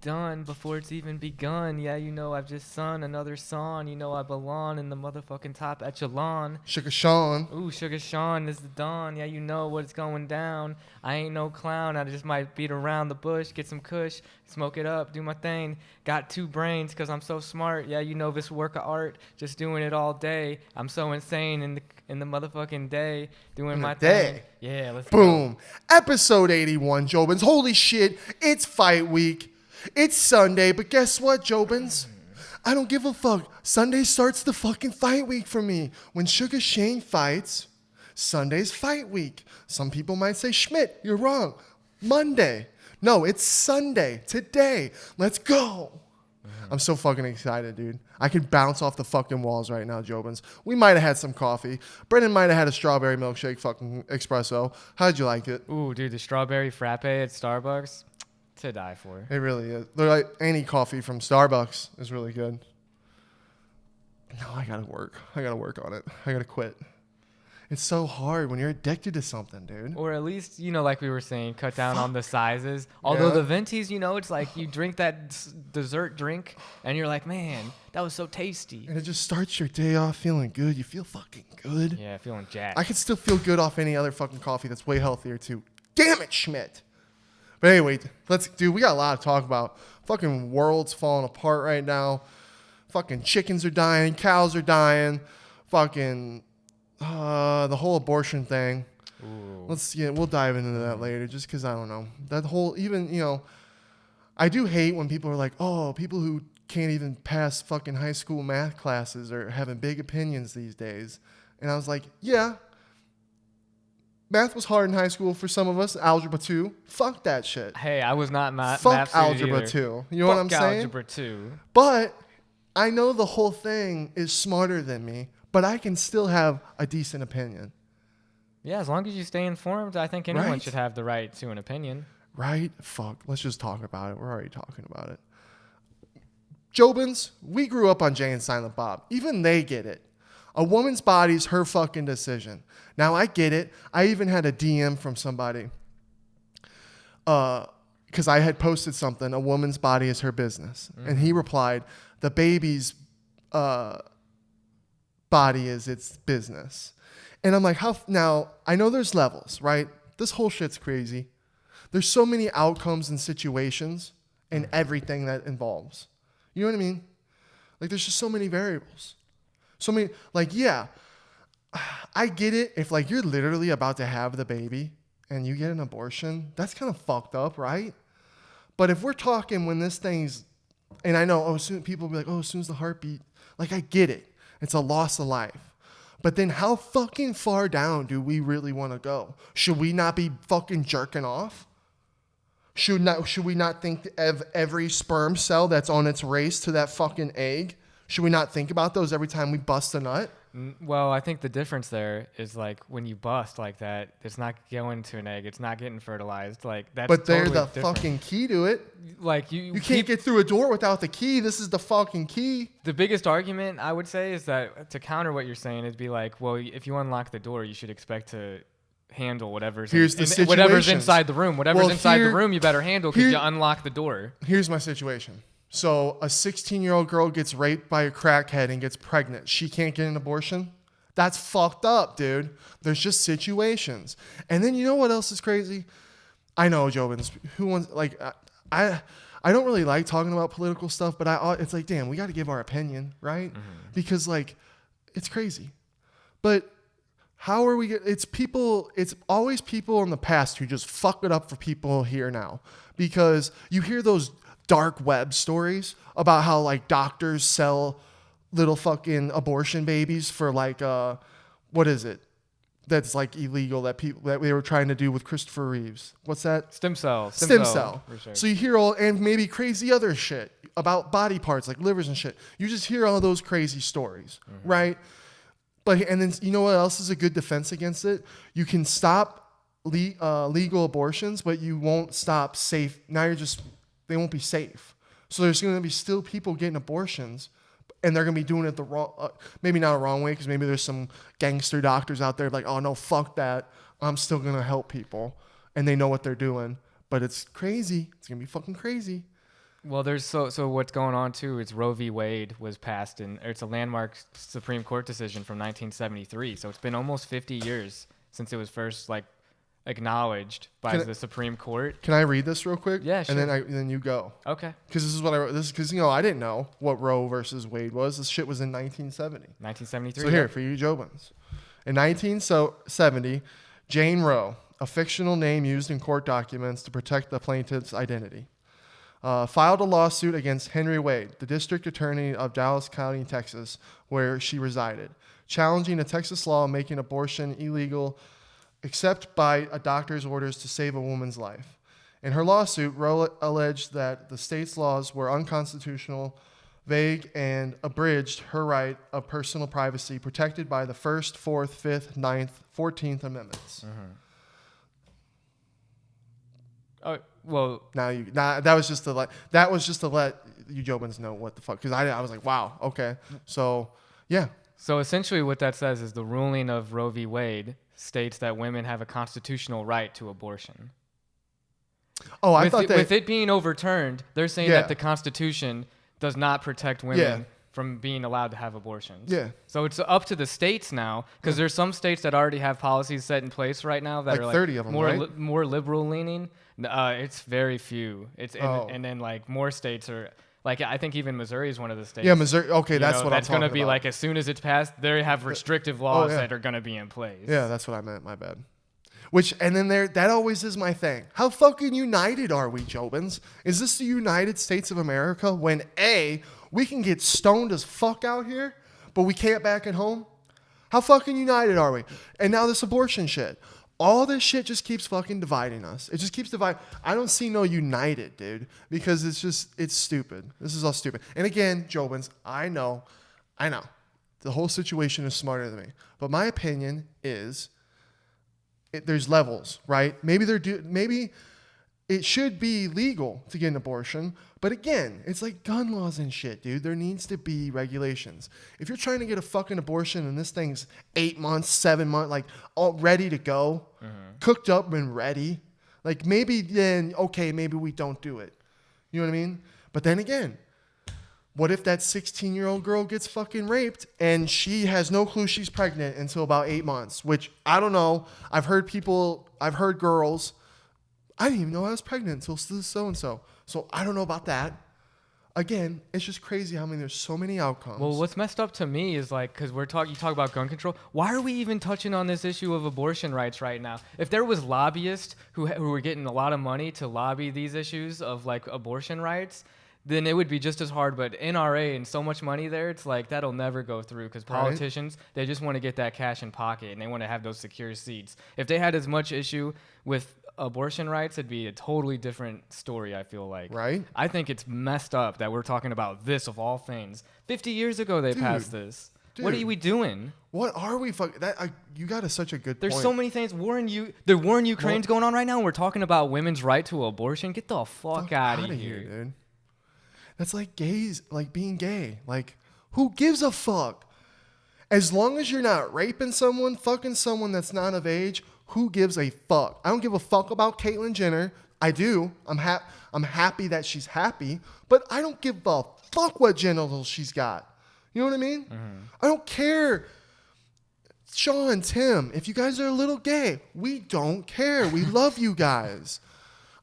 done before it's even begun. Yeah, you know, I've just sung another song. You know, I belong in the motherfucking top echelon. Sugar Sean. Ooh, Sugar Sean is the dawn. Yeah, you know what's going down. I ain't no clown. I just might beat around the bush, get some kush, smoke it up, do my thing. Got 2 brains because I'm so smart. Yeah, you know this work of art. Just doing it all day. I'm so insane in the motherfucking day. Doing my thing. Yeah, let's Boom. go. Episode 81, Jobins. Holy shit. It's fight week. It's Sunday, but guess what, Jobins? I don't give a fuck. Sunday starts the fucking fight week for me. When Sugar Shane fights, Sunday's fight week. Some people might say, Schmidt, you're wrong. Monday. No, it's Sunday. Today. Let's go. I'm so fucking excited, dude. I could bounce off the fucking walls right now, Jobins. We might have had some coffee. Brenden might have had a strawberry milkshake fucking espresso. How'd you like it? Ooh, dude, the strawberry frappe at Starbucks, to die for. It really is. Like any coffee from Starbucks is really good. No, I gotta work. I gotta work on it. I gotta quit. It's so hard when you're addicted to something, dude. Or at least, you know, like we were saying, cut down on the sizes. Although the ventis, you know, it's like you drink that dessert drink and you're like, man, that was so tasty. And it just starts your day off feeling good. You feel fucking good. Yeah, feeling jacked. I could still feel good off any other fucking coffee that's way healthier too. Damn it, Schmidt. But anyway, we got a lot to talk about. Fucking world's falling apart right now. Fucking chickens are dying. Cows are dying. Fucking... the whole abortion thing. Ooh. We'll dive into that later just because I don't know. That whole, even, you know, I do hate when people are like, oh, people who can't even pass fucking high school math classes are having big opinions these days. And I was like, yeah, math was hard in high school for some of us. Algebra 2. Fuck that shit. Hey, I was not math. Fuck Algebra 2. You know what I'm saying? Algebra 2. But I know the whole thing is smarter than me. But I can still have a decent opinion. Yeah, as long as you stay informed, I think anyone Right? should have the right to an opinion. Right? Fuck. Let's just talk about it. We're already talking about it. Jobins, we grew up on Jay and Silent Bob. Even they get it. A woman's body's her fucking decision. Now, I get it. I even had a DM from somebody. Because I had posted something, a woman's body is her business. Mm-hmm. And he replied, the baby's... body is its business. And I'm like, now I know there's levels, right? This whole shit's crazy. There's so many outcomes and situations and everything that involves. You know what I mean? Like there's just so many variables. So many, like, yeah, I get it. If like you're literally about to have the baby and you get an abortion, that's kind of fucked up, right? But if we're talking when this thing's, and I know, soon people will be like, as soon as the heartbeat, like I get it. It's a loss of life. But then how fucking far down do we really want to go? Should we not be fucking jerking off? Should we not think of every sperm cell that's on its race to that fucking egg? Should we not think about those every time we bust a nut? Well, I think the difference there is like when you bust like that, it's not going to an egg. It's not getting fertilized. Like that's. But they're totally the different. fucking key to it. Like you can't get through a door without the key. This is the fucking key. The biggest argument I would say is that to counter what you're saying, it'd be like, well, if you unlock the door, you should expect to handle whatever's inside the room. Whatever's inside the room, you better handle because you unlock the door. Here's my situation. So a 16-year-old girl gets raped by a crackhead and gets pregnant. She can't get an abortion. That's fucked up, dude. There's just situations. And then you know what else is crazy? I know, Jobins. Who wants, like, I don't really like talking about political stuff, but it's like, damn, we got to give our opinion, right? Mm-hmm. Because, like, it's crazy. But how are we, it's always people in the past who just fuck it up for people here now. Because you hear those dark web stories about how, like, doctors sell little fucking abortion babies for like what is it that's like illegal that they were trying to do with Christopher Reeves? What's that? Stem cell. So you hear all, and maybe crazy other shit about body parts like livers and shit. You just hear all those crazy stories, right? And then you know what else is a good defense against it? You can stop legal abortions, but you won't stop safe. Now they won't be safe. So there's going to be still people getting abortions. And they're going to be doing it the wrong, maybe not a wrong way, because maybe there's some gangster doctors out there like, oh, no, fuck that. I'm still going to help people. And they know what they're doing. But it's crazy. It's going to be fucking crazy. Well, there's so what's going on too is Roe v. Wade was passed, and it's a landmark Supreme Court decision from 1973. So it's been almost 50 years since it was first like acknowledged by the Supreme Court. Can I read this real quick? Yeah, sure. And then you go. Okay. Because this is what I wrote. This is because I didn't know what Roe versus Wade was. This shit was in 1970. 1973. So here for you, Jobins. In 1970, Jane Roe, a fictional name used in court documents to protect the plaintiff's identity, filed a lawsuit against Henry Wade, the district attorney of Dallas County, Texas, where she resided, challenging a Texas law making abortion illegal except by a doctor's orders to save a woman's life. In her lawsuit, Roe alleged that the state's laws were unconstitutional, vague, and abridged her right of personal privacy protected by the 1st, 4th, 5th, 9th, 14th Amendments. Mm-hmm. Oh, well, that was just to let you Jobins know what the fuck, because I was like, wow, okay, so yeah. So essentially, what that says is the ruling of Roe v. Wade states that women have a constitutional right to abortion. Oh, with it being overturned, they're saying that the Constitution does not protect women from being allowed to have abortions. Yeah. So it's up to the states now, because there's some states that already have policies set in place right now that like are like 30 of them, right? More liberal leaning. It's very few. And then like more states are like, I think even Missouri is one of the states. Yeah, Missouri. Okay, that's what I'm talking about. That's going to be like, as soon as it's passed, they have restrictive laws that are going to be in place. Yeah, that's what I meant. My bad. And then that always is my thing. How fucking united are we, Jobins? Is this the United States of America when A, we can get stoned as fuck out here, but we can't back at home? How fucking united are we? And now this abortion shit. All this shit just keeps fucking dividing us. It just keeps dividing. I don't see no united, dude, because it's stupid. This is all stupid. And again, Jobins, I know. The whole situation is smarter than me. But my opinion is there's levels, right? Maybe it should be legal to get an abortion. But again, it's like gun laws and shit, dude. There needs to be regulations. If you're trying to get a fucking abortion and this thing's 8 months, 7 months, like all ready to go, cooked up and ready, like maybe then, okay, maybe we don't do it. You know what I mean? But then again, what if that 16-year-old girl gets fucking raped and she has no clue she's pregnant until about 8 months, which I don't know. I've heard girls, I didn't even know I was pregnant until so-and-so. So I don't know about that. Again, it's just crazy how there's so many outcomes. Well, what's messed up to me is like, because you talk about gun control. Why are we even touching on this issue of abortion rights right now? If there was lobbyists who were getting a lot of money to lobby these issues of like abortion rights, then it would be just as hard. But NRA and so much money there, it's like that'll never go through because politicians, they just want to get that cash in pocket and they want to have those secure seats. If they had as much issue with abortion rights, it'd be a totally different story, I feel like. Right? I think it's messed up that we're talking about this of all things. 50 years ago they passed this. What are we doing? What are we you got such a good point. There's so many things. The war in Ukraine's going on right now and we're talking about women's right to abortion. Get the fuck out of here, dude. That's like gays, like being gay. Like, who gives a fuck? As long as you're not raping someone, fucking someone that's not of age, who gives a fuck? I don't give a fuck about Caitlyn Jenner. I do. I'm happy that she's happy, but I don't give a fuck what genitals she's got. You know what I mean? Mm-hmm. I don't care. Sean, Tim, if you guys are a little gay, we don't care. We love you guys.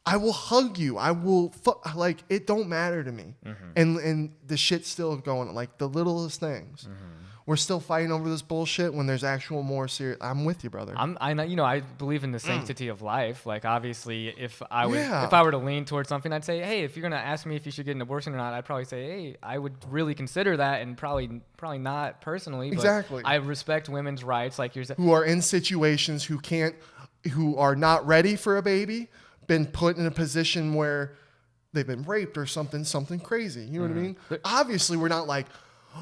I will hug you. I will like it don't matter to me. Mm-hmm. And the shit's still going like the littlest things. Mm-hmm. We're still fighting over this bullshit when there's actual more serious. I'm with you, brother. I believe in the sanctity of life. Like obviously, if I were to lean towards something, I'd say, hey, if you're gonna ask me if you should get an abortion or not, I'd probably say, hey, I would really consider that, and probably not personally. But exactly. I respect women's rights, like you're saying, who are in situations who are not ready for a baby, been put in a position where they've been raped or something crazy. You know what I mean? But obviously, we're not like,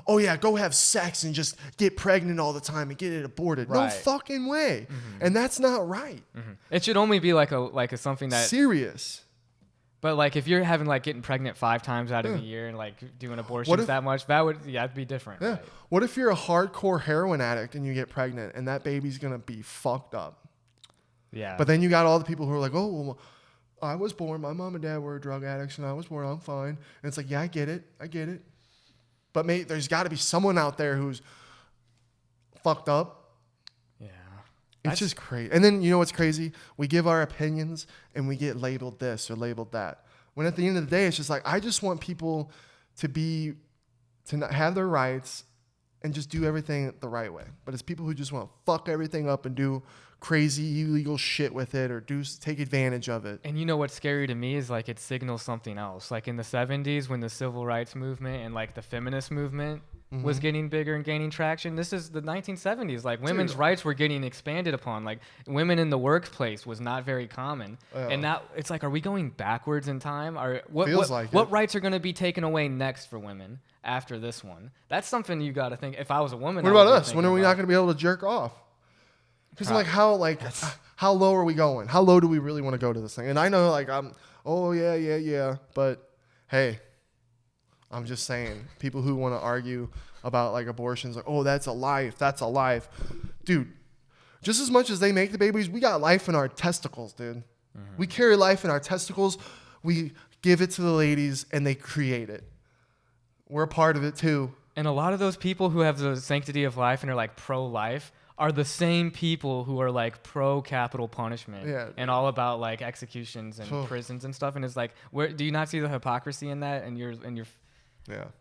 oh yeah, go have sex and just get pregnant all the time and get it aborted. Right. No fucking way. Mm-hmm. And that's not right. Mm-hmm. It should only be like a something that serious. But like if you're having like getting pregnant 5 times out of the year and like doing abortions that much, that'd be different. Yeah. Right? What if you're a hardcore heroin addict and you get pregnant and that baby's gonna be fucked up? Yeah. But then you got all the people who are like, oh, well, I was born, my mom and dad were drug addicts, and I was born, I'm fine. And it's like, yeah, I get it. But mate, there's got to be someone out there who's fucked up. Yeah. It's just crazy. And then, you know what's crazy? We give our opinions, and we get labeled this or labeled that. When at the end of the day, it's just like, I just want people to not have their rights and just do everything the right way. But it's people who just want to fuck everything up and do crazy illegal shit with it or take advantage of it. And you know what's scary to me is like it signals something else. Like in the 70s when the civil rights movement and like the feminist movement was getting bigger and gaining traction. This is the 1970s. Like women's rights were getting expanded upon. Like women in the workplace was not very common. And now it's like, are we going backwards in time? What rights are going to be taken away next for women after this one? That's something you got to think. If I was a woman, what about us? When are we not going to be able to jerk off? Because how low are we going? How low do we really want to go to this thing? And I know but hey, I'm just saying, people who want to argue about like abortions, like, oh, that's a life. Dude, just as much as they make the babies, we got life in our testicles, dude. We carry life in our testicles. We give it to the ladies and they create it. We're a part of it too. And a lot of those people who have the sanctity of life and are like pro-life are the same people who are like pro-capital punishment and all about like executions and prisons and stuff. And it's like, where do you not see the hypocrisy in that? And you're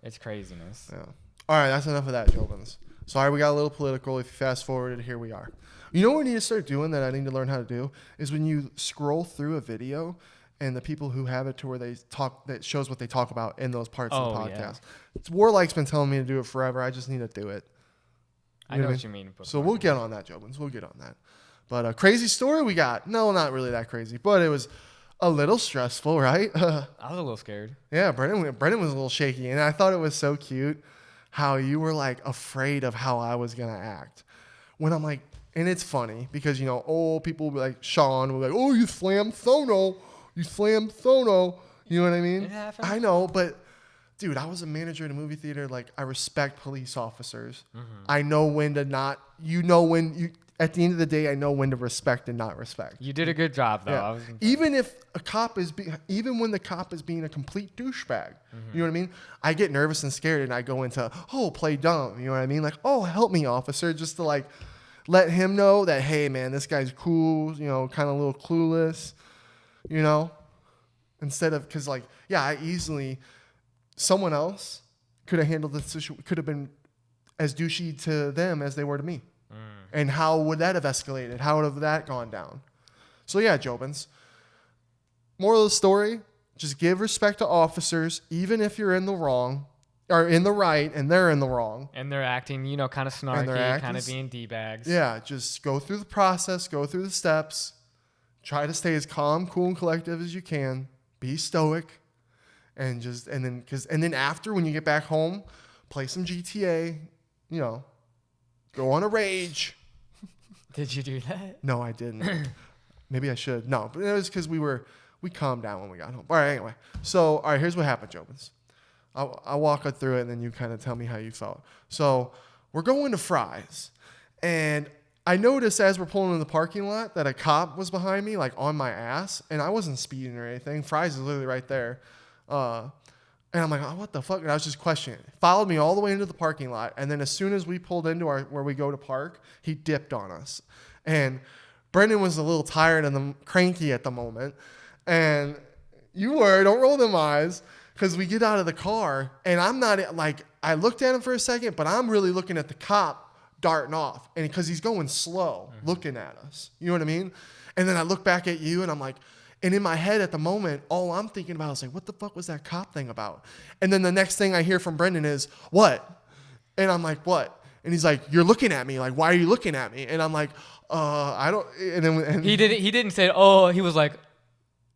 it's craziness. Yeah. All right, that's enough of that, Jobins. Sorry, we got a little political. If you fast forwarded, here we are. You know what we need to start doing that I need to learn how to do is when you scroll through a video and the people who have it to where they talk, that shows what they talk about in those parts of the podcast. Yeah. Warlike's been telling me to do it forever. I just need to do it. I know what you mean. So we'll get on that, Jobins. We'll get on that. But a crazy story we got. No, not really that crazy, but it was a little stressful, right? I was a little scared. Yeah, Brenden was a little shaky, and I thought it was so cute how you were like afraid of how I was gonna act. When I'm like, and it's funny because people like Sean will be like, oh, you slammed Thono. You know what I mean? Yeah, I know, but dude, I was a manager in a movie theater. Like, I respect police officers. I know when to not. At the end of the day, I know when to respect and not respect. You did a good job, though. Yeah. Even when the cop is being a complete douchebag, you know what I mean? I get nervous and scared, and I go into play dumb. You know what I mean? Like, help me, officer, just to like let him know that, hey, man, this guy's cool. Kind of a little clueless. Instead of someone else could have handled this issue, could have been as douchey to them as they were to me. And how would that have escalated? How would have that gone down? So yeah, Jobins. Moral of the story, just give respect to officers, even if you're in the wrong, or in the right, and they're in the wrong. And they're acting, kind of snarky, kind of being D-bags. Yeah, just go through the process, go through the steps, try to stay as calm, cool, and collective as you can. Be stoic. And then after, when you get back home, play some GTA, go on a rage. Did you do that? No, I didn't. Maybe I should. No, but it was because we calmed down when we got home. All right, anyway. So, all right, here's what happened, Jobins. I'll walk it through it, and then you kind of tell me how you felt. So, we're going to Fry's, and I noticed as we're pulling in the parking lot that a cop was behind me, like on my ass, and I wasn't speeding or anything. Fry's is literally right there. And I'm like, oh, what the fuck? And I was just questioning it. Followed me all the way into the parking lot. And then as soon as we pulled into where we go to park, he dipped on us. And Brenden was a little tired and cranky at the moment. And don't roll them eyes, because we get out of the car. And I'm not like, I looked at him for a second, but I'm really looking at the cop darting off. And because he's going slow, looking at us. You know what I mean? And then I look back at you and I'm like, and in my head at the moment, all I'm thinking about is like, what the fuck was that cop thing about? And then the next thing I hear from Brenden is, what? And I'm like, what? And he's like, you're looking at me. Like, why are you looking at me? And I'm like, I don't. And he didn't say, oh, he was like,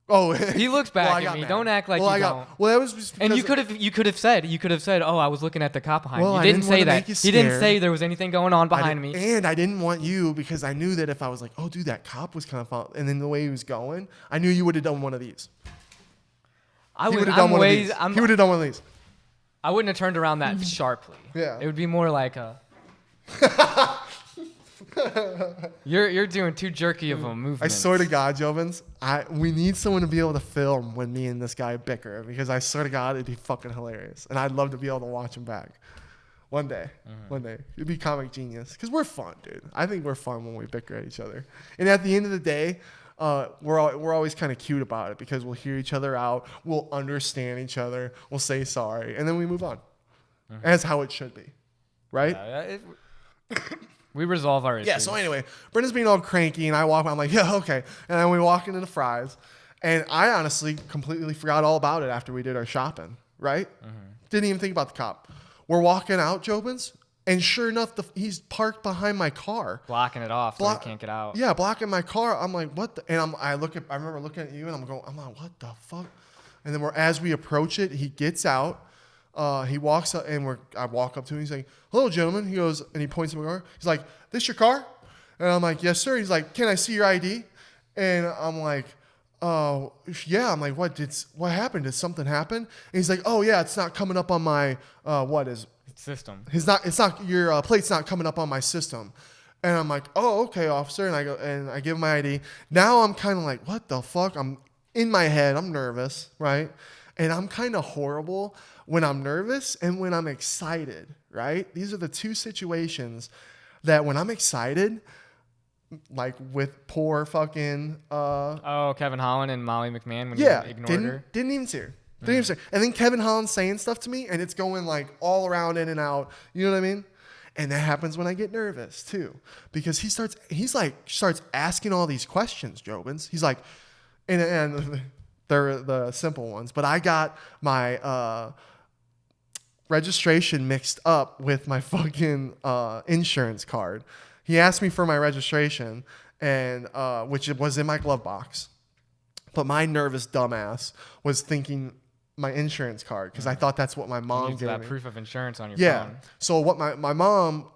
oh, he looks back at me. Mad. Don't act like you don't. Well, that was just and you could have said, oh, I was looking at the cop behind me. You didn't say that. He didn't say there was anything going on behind me. And I didn't want you, because I knew that if I was like, oh, dude, that cop was kind of fun, and then the way he was going, I knew you would have done one of these. He would have done one of these. I wouldn't have turned around that sharply. Yeah. It would be more like a. You're doing too jerky of a movement. I swear to God, Jobins, we need someone to be able to film when me and this guy bicker, because I swear to God, it'd be fucking hilarious. And I'd love to be able to watch him back. One day. It'd be comic genius. Because we're fun, dude. I think we're fun when we bicker at each other. And at the end of the day, we're always kind of cute about it, because we'll hear each other out. We'll understand each other. We'll say sorry. And then we move on. That's how it should be. Right? We resolve our issues. Yeah, so anyway, Brenden's being all cranky, and I'm like, yeah, okay. And then we walk into the fries. And I honestly completely forgot all about it after we did our shopping. Right? Didn't even think about the cop. We're walking out, Jobins, and sure enough, he's parked behind my car, blocking it off so he can't get out. Yeah, blocking my car. I'm like, what? And I remember looking at you, and I'm like, what the fuck? And then as we approach it, he gets out. He walks up, and I walk up to him. He's like, hello, gentlemen. He goes, and he points at my car. He's like, this your car? And I'm like, yes, sir. He's like, can I see your ID? And I'm like, oh, yeah. I'm like, what happened? Did something happen? And he's like, oh, yeah, it's not coming up on my, system. Your plate's not coming up on my system. And I'm like, oh, okay, officer. And I go, and I give him my ID. Now I'm kind of like, what the fuck? I'm in my head. I'm nervous, right? And I'm kind of horrible when I'm nervous and when I'm excited, right? These are the two situations that when I'm excited, like with poor fucking Kevin Holland and Molly McMahon when you ignored her. Didn't even see her. And then Kevin Holland saying stuff to me, and it's going like all around in and out. You know what I mean? And that happens when I get nervous too, because he starts asking all these questions, Jobins. He's like, and they're the simple ones, but I got my registration mixed up with my fucking insurance card. He asked me for my registration, and which was in my glove box. But my nervous dumbass was thinking my insurance card, because I thought that's what my mom gave me. That proof of insurance on your phone. So what my mom,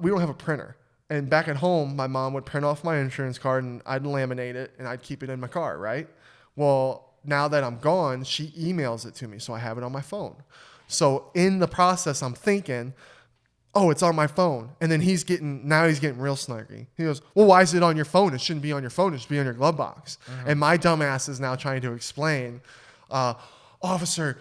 we don't have a printer. And back at home, my mom would print off my insurance card, and I'd laminate it, and I'd keep it in my car, right? Well, now that I'm gone, she emails it to me, so I have it on my phone. So in the process, I'm thinking, oh, it's on my phone. And then he's getting real snarky. He goes, well, why is it on your phone? It shouldn't be on your phone. It should be on your glove box. And my dumbass is now trying to explain, officer,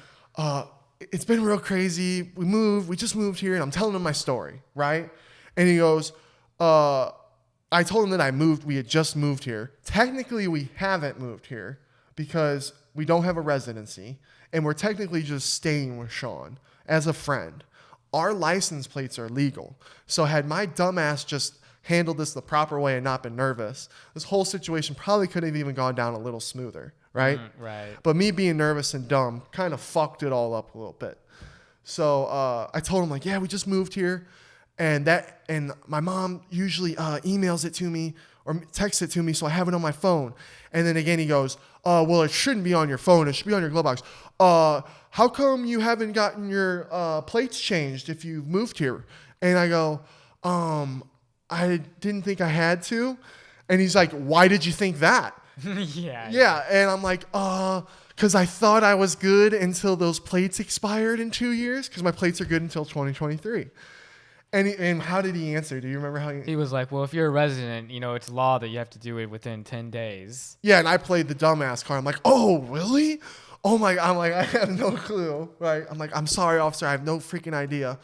it's been real crazy. We just moved here, and I'm telling him my story, right? And he goes, I told him that we had just moved here. Technically, we haven't moved here because we don't have a residency, and we're technically just staying with Sean as a friend. Our license plates are legal. So had my dumbass just handled this the proper way and not been nervous, this whole situation probably could have even gone down a little smoother, right? Right. But me being nervous and dumb kind of fucked it all up a little bit. So I told him, like, yeah, we just moved here. And my mom usually emails it to me or texts it to me, so I have it on my phone. And then again, he goes, well, it shouldn't be on your phone. It should be on your glove box. How come you haven't gotten your plates changed if you've moved here? And I go, I didn't think I had to. And he's like, why did you think that? Yeah. And I'm like, because I thought I was good until those plates expired in 2 years, because my plates are good until 2023. And how did he answer? Do you remember how he was like, well, if you're a resident, it's law that you have to do it within 10 days. Yeah, and I played the dumbass card. I'm like, oh, really? Oh my God. I'm like, I have no clue, right? I'm like, I'm sorry, officer. I have no freaking idea.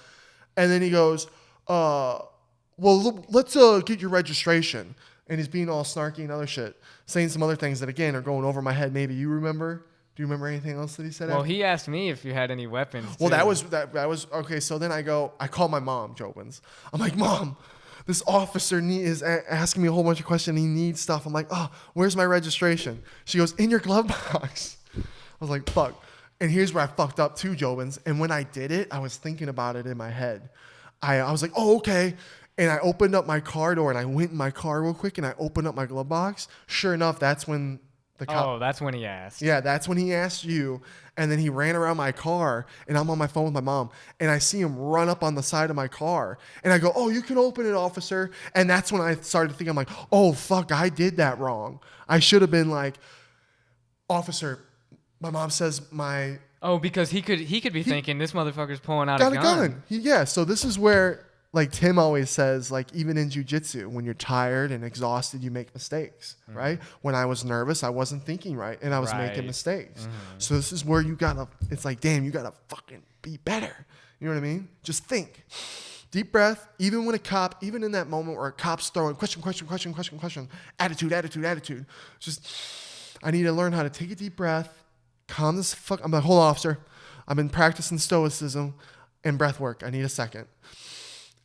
And then he goes, well, let's get your registration. And he's being all snarky and other shit, saying some other things that, again, are going over my head. Maybe you remember. Do you remember anything else that he said? Well, he asked me if you had any weapons. Well, that was okay. So then I call my mom, Jobins. I'm like, Mom, this officer is asking me a whole bunch of questions. He needs stuff. I'm like, oh, where's my registration? She goes, in your glove box. I was like, fuck. And here's where I fucked up too, Jobins. And when I did it, I was thinking about it in my head. I was like, oh, okay. And I opened up my car door, and I went in my car real quick, and I opened up my glove box. Sure enough, that's when that's when he asked. Yeah, that's when he asked you. And then he ran around my car, and I'm on my phone with my mom, and I see him run up on the side of my car. And I go, oh, you can open it, officer. And that's when I started thinking, I'm like, oh, fuck, I did that wrong. I should have been like, officer, my mom says because he could be thinking this motherfucker's pulling out a gun. So this is where, like Tim always says, like even in jiu-jitsu, when you're tired and exhausted, you make mistakes, right? When I was nervous, I wasn't thinking right, and I was making mistakes. So this is where you gotta, it's like, damn, you gotta fucking be better. You know what I mean? Just think. Deep breath, even when a cop, even in that moment where a cop's throwing question, attitude. Just, I need to learn how to take a deep breath, calm this fuck. I'm like, hold on, officer. I've been practicing stoicism and breath work. I need a second.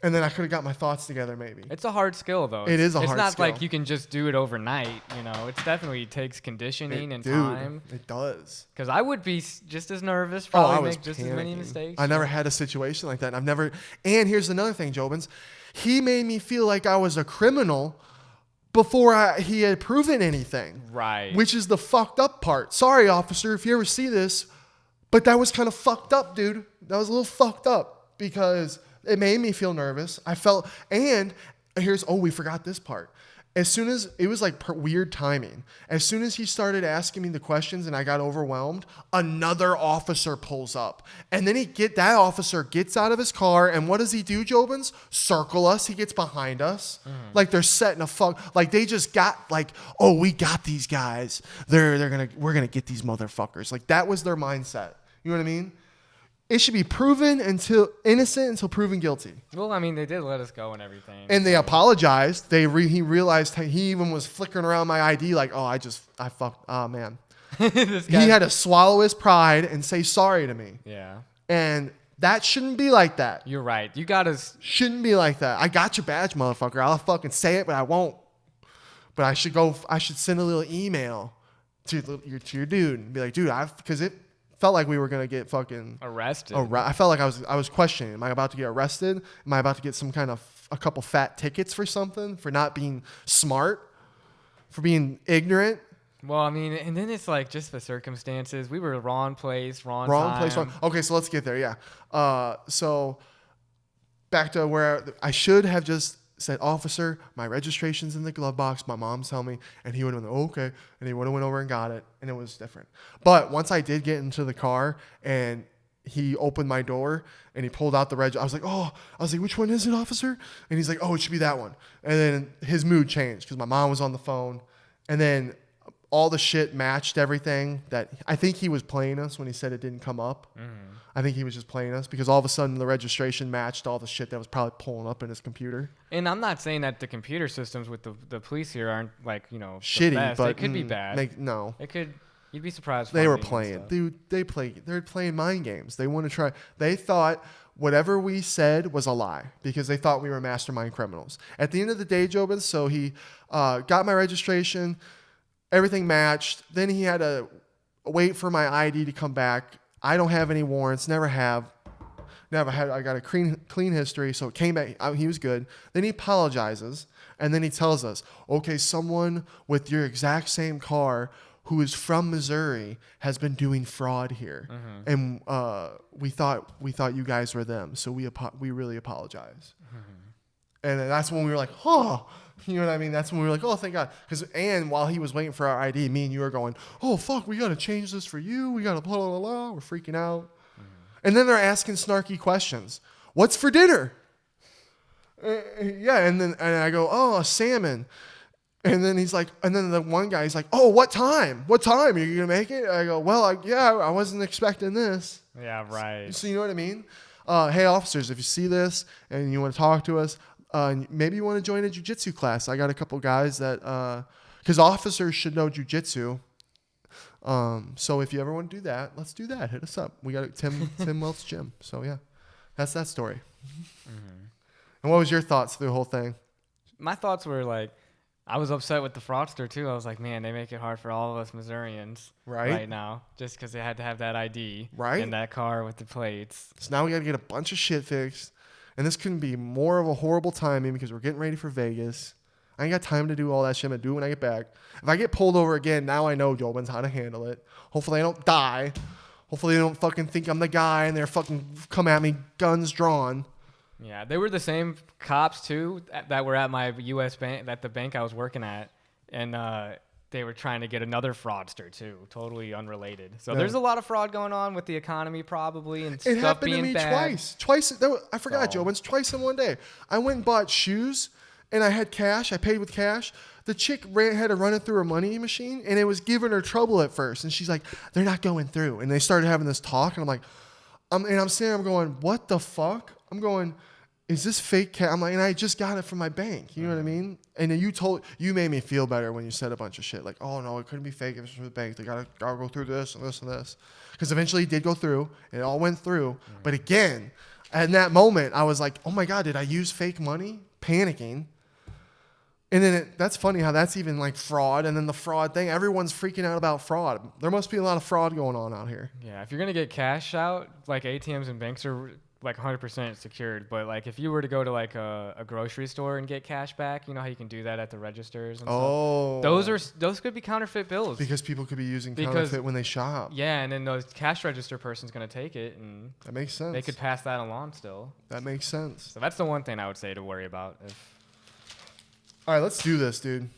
And then I could have got my thoughts together maybe. It's a hard skill, though. It is a hard skill. It's not like you can just do it overnight, you know. It definitely takes conditioning and time. It does. Because I would be just as nervous, probably make just panicking. as many mistakes. I never had a situation like that. And here's another thing, Jobins. He made me feel like I was a criminal before he had proven anything. Right. Which is the fucked up part. Sorry, officer, if you ever see this, but that was kind of fucked up, dude. That was a little fucked up because it made me feel nervous. I felt, and we forgot this part. As soon as, it was like weird timing. As soon as he started asking me the questions and I got overwhelmed, another officer pulls up. And then that officer gets out of his car, and what does he do, Jobins? Circle us. He gets behind us. Like they're setting like they just got like, oh, we got these guys. We're gonna get these motherfuckers. Like that was their mindset. You know what I mean? It should be proven innocent until proven guilty. Well, I mean, they did let us go and everything. And they apologized. He realized he even was flickering around my ID like, oh, I fucked. Oh, man. He had to swallow his pride and say sorry to me. Yeah. And that shouldn't be like that. You're right. You got to. Shouldn't be like that. I got your badge, motherfucker. I'll fucking say it, but I won't. But I should send a little email to your dude and be like, dude, because it felt like we were gonna get fucking arrested. I felt like I was questioning. Am I about to get arrested? Am I about to get some kind of a couple fat tickets for something, for not being smart, for being ignorant? Well, I mean, and then it's like just the circumstances. We were wrong place, wrong time. Okay, so let's get there. Yeah. So back to where I should have just said, officer, my registration's in the glove box. My mom's telling me, and he would have been okay, and he would have went over and got it, and it was different. But once I did get into the car and he opened my door and he pulled out the I was like, which one is it, officer? And he's like, oh, it should be that one. And then his mood changed because my mom was on the phone, and then all the shit matched everything that I think he was playing us when he said it didn't come up. I think he was just playing us because all of a sudden the registration matched all the shit that was probably pulling up in his computer. And I'm not saying that the computer systems with the police here aren't like, you know, shitty, but it could be bad. No. It could. You'd be surprised. They were playing. Dude, they're playing mind games. They want to try. They thought whatever we said was a lie because they thought we were mastermind criminals. At the end of the day, Jobins, so he got my registration. Everything matched. Then he had to wait for my ID to come back. I don't have any warrants. Never have. Never had. I got a clean history. So it came back. He was good. Then he apologizes. And then he tells us, okay, someone with your exact same car who is from Missouri has been doing fraud here. And we thought you guys were them. So we really apologize. And that's when we were like, oh. You know what I mean? That's when we were like, oh, thank God. And while he was waiting for our ID, me and you were going, oh, fuck, we got to change this for you. We got to blah, blah, blah. We're freaking out. And then they're asking snarky questions. What's for dinner? Yeah. And I go, oh, a salmon. And then he's like, and then the one guy, he's like, oh, what time? What time? Are you going to make it? I go, well, I wasn't expecting this. Yeah, right. So you know what I mean? Hey, officers, if you see this and you want to talk to us, maybe you want to join a jiu-jitsu class. I got a couple guys that, because officers should know jiu-jitsu. So if you ever want to do that, let's do that. Hit us up. We got Tim Welt's gym. So yeah, that's that story. And what was your thoughts through the whole thing? My thoughts were like, I was upset with the fraudster too. I was like, man, they make it hard for all of us Missourians right now, just because they had to have that ID in that car with the plates. So now we got to get a bunch of shit fixed. And this couldn't be more of a horrible timing because we're getting ready for Vegas. I ain't got time to do all that shit. I'm going to do it when I get back. If I get pulled over again, now I know, Jobins, how to handle it. Hopefully I don't die. Hopefully they don't fucking think I'm the guy and they're fucking come at me, guns drawn. Yeah, they were the same cops, too, that were at my U.S. bank, at the bank I was working at. And they were trying to get another fraudster too, totally unrelated. So Yeah. there's a lot of fraud going on with the economy probably, and It stuff happened being to me bad. twice. I forgot, So- Jobins, twice in one day. I went and bought shoes, and I had cash. I paid with cash. The chick had to run it through her money machine, and it was giving her trouble at first. And she's like, they're not going through. And they started having this talk, and I'm like, I'm sitting there, I'm going, what the fuck? I'm going, is this fake cash? I'm like, and I just got it from my bank. You know what I mean? And then you made me feel better when you said a bunch of shit. Like, oh, no, it couldn't be fake if it's from the bank. They gotta go through this and this and this. Because eventually it did go through. It all went through. But again, at that moment, I was like, oh, my God, did I use fake money? Panicking. And then that's funny how that's even like fraud. And then the fraud thing, everyone's freaking out about fraud. There must be a lot of fraud going on out here. Yeah, if you're gonna get cash out, like ATMs and banks are like 100% secured. But like if you were to go to like a grocery store and get cash back, you know how you can do that at the registers and stuff. Those could be counterfeit bills. Because people could be using counterfeit when they shop. Yeah, and then the cash register person's gonna take it, and That makes sense. they could pass that along still. That makes sense. So that's the one thing I would say to worry about. All right, let's do this, dude.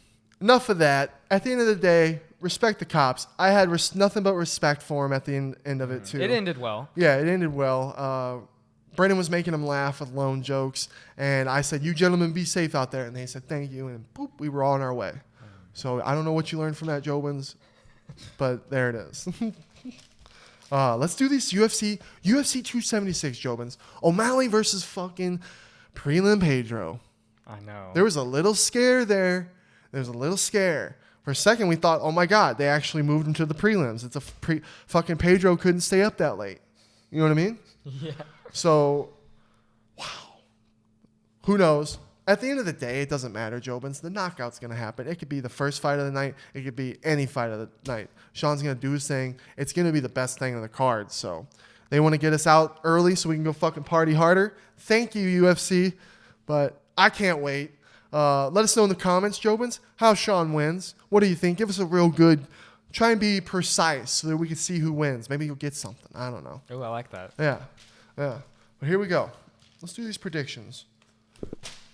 Enough of that. At the end of the day, respect the cops. I had nothing but respect for them at the end of it, too. It ended well. Yeah, it ended well. Brenden was making them laugh with lone jokes, and I said, you gentlemen be safe out there. And they said, thank you, and boop, we were all on our way. So I don't know what you learned from that, Jobins, but there it is. Let's do these UFC 276, Jobins. O'Malley versus fucking Prelim Pedro. I know. There was a little scare there. There was a little scare. For a second, we thought, oh, my God, they actually moved him to the prelims. It's fucking Pedro couldn't stay up that late. You know what I mean? Yeah. So, wow. Who knows? At the end of the day, it doesn't matter, Jobins. The knockout's going to happen. It could be the first fight of the night. It could be any fight of the night. Sean's going to do his thing. It's going to be the best thing on the card. So, they want to get us out early so we can go fucking party harder. Thank you, UFC. But I can't wait. Let us know in the comments, Jobins, how Sean wins. What do you think? Give us a real good, try and be precise so that we can see who wins. Maybe you'll get something. I don't know. Oh, I like that. Yeah. But here we go. Let's do these predictions.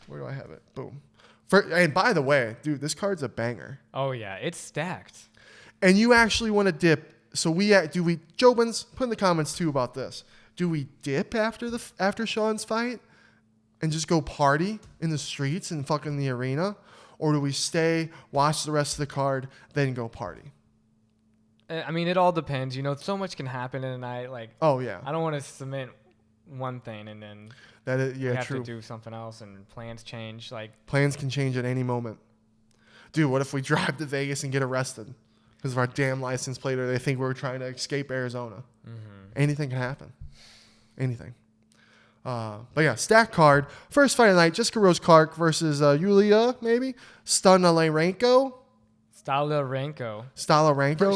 Where do I have it? Boom. And by the way, dude, this card's a banger. Oh, yeah. It's stacked. And you actually want to dip. So Jobins, put in the comments too about this. Do we dip after Sean's fight and just go party in the streets and fucking the arena? Or do we stay, watch the rest of the card, then go party? I mean, it all depends. You know, so much can happen in a night. Like, Oh, yeah. I don't want to cement one thing and then Yeah, we have true. to do something else and plans change. Like, Plans can change at any moment. Dude, what if we drive to Vegas and get arrested because of our damn license plate, or they think we're trying to escape Arizona? Anything can happen. Anything. But yeah, stack card. First fight of the night, Jessica Rose Clark versus Yulia, maybe? Stalarenko.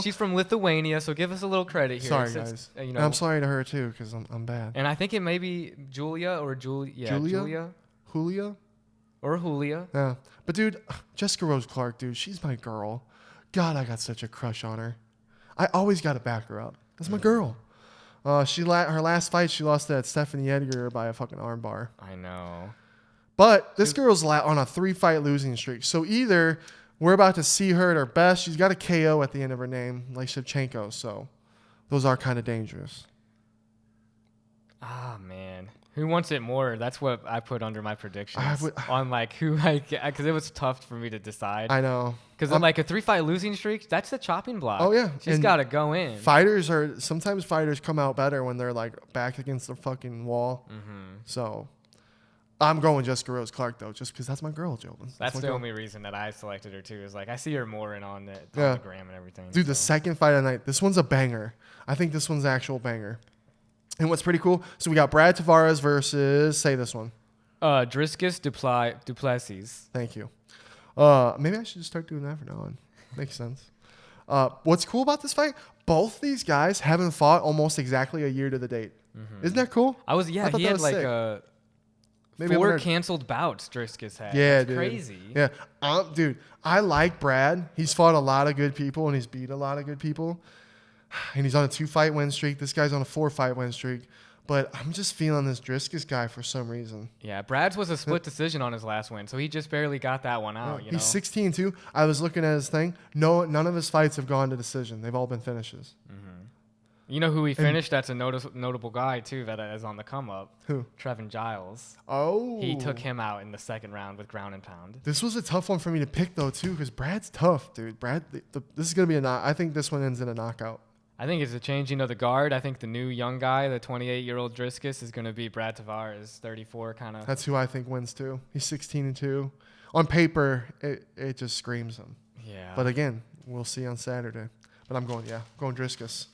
She's from Lithuania, so give us a little credit here. Sorry, guys. You know, And I'm sorry to her, too, because I'm bad. and I think it may be Julia or Julia. Yeah, Julia? Julia? Or Julia. Yeah. But, dude, Jessica Rose Clark, dude, she's my girl. God, I got such a crush on her. I always got to back her up. That's my girl. Her last fight, she lost to Stephanie Edgar by a fucking armbar. I know. But this girl's on a 3-fight losing streak. So either we're about to see her at her best. She's got a KO at the end of her name, like Shevchenko. So those are kind of dangerous. Ah, man. Who wants it more? That's what I put under my predictions would- on like who I get, because it was tough for me to decide. I know. Because like a 3-fight losing streak, that's the chopping block. Oh, yeah. She's And got to go in. Sometimes fighters come out better when they're like back against the fucking wall. So I'm going Jessica Rose Clark, though, just because that's my girl, Jobins. That's my the girl. only reason that I selected her, too, is like I see her more in on the gram and everything. Dude, the second fight of the night, this one's a banger. I think this one's an actual banger. And what's pretty cool, so we got Brad Tavares versus, say this one. Driscus Duplessis. Thank you. Maybe I should just start doing that from now on. Makes sense. What's cool about this fight, both these guys haven't fought almost exactly a year to the date. Isn't that cool? He thought had that was like sick. Maybe 4 canceled bouts Driscus had. Yeah, That's dude. crazy. Yeah. Dude, I like Brad. He's fought a lot of good people, and he's beat a lot of good people. And he's on a 2-fight win streak. This guy's on a 4-fight win streak. But I'm just feeling this Driscus guy for some reason. Yeah, Brad's was a split decision on his last win, so he just barely got that one out. He's 16-2. I was looking at his thing. No, none of his fights have gone to decision. They've all been finishes. Mm-hmm. You know who he finished? That's a notable guy, too, that is on the come-up. Who? Trevin Giles. Oh. He took him out in the second round with ground and pound. This was a tough one for me to pick, though, too, because Brad's tough, dude. Brad, this is going to be I think this one ends in a knockout. I think it's a changing of the guard. I think the new young guy, the 28-year-old Driscus, is going to be Brad Tavares, 34 kind of. That's who I think wins, too. He's 16-2. On paper, it just screams him. Yeah. But, again, we'll see on Saturday. But I'm going Driscus.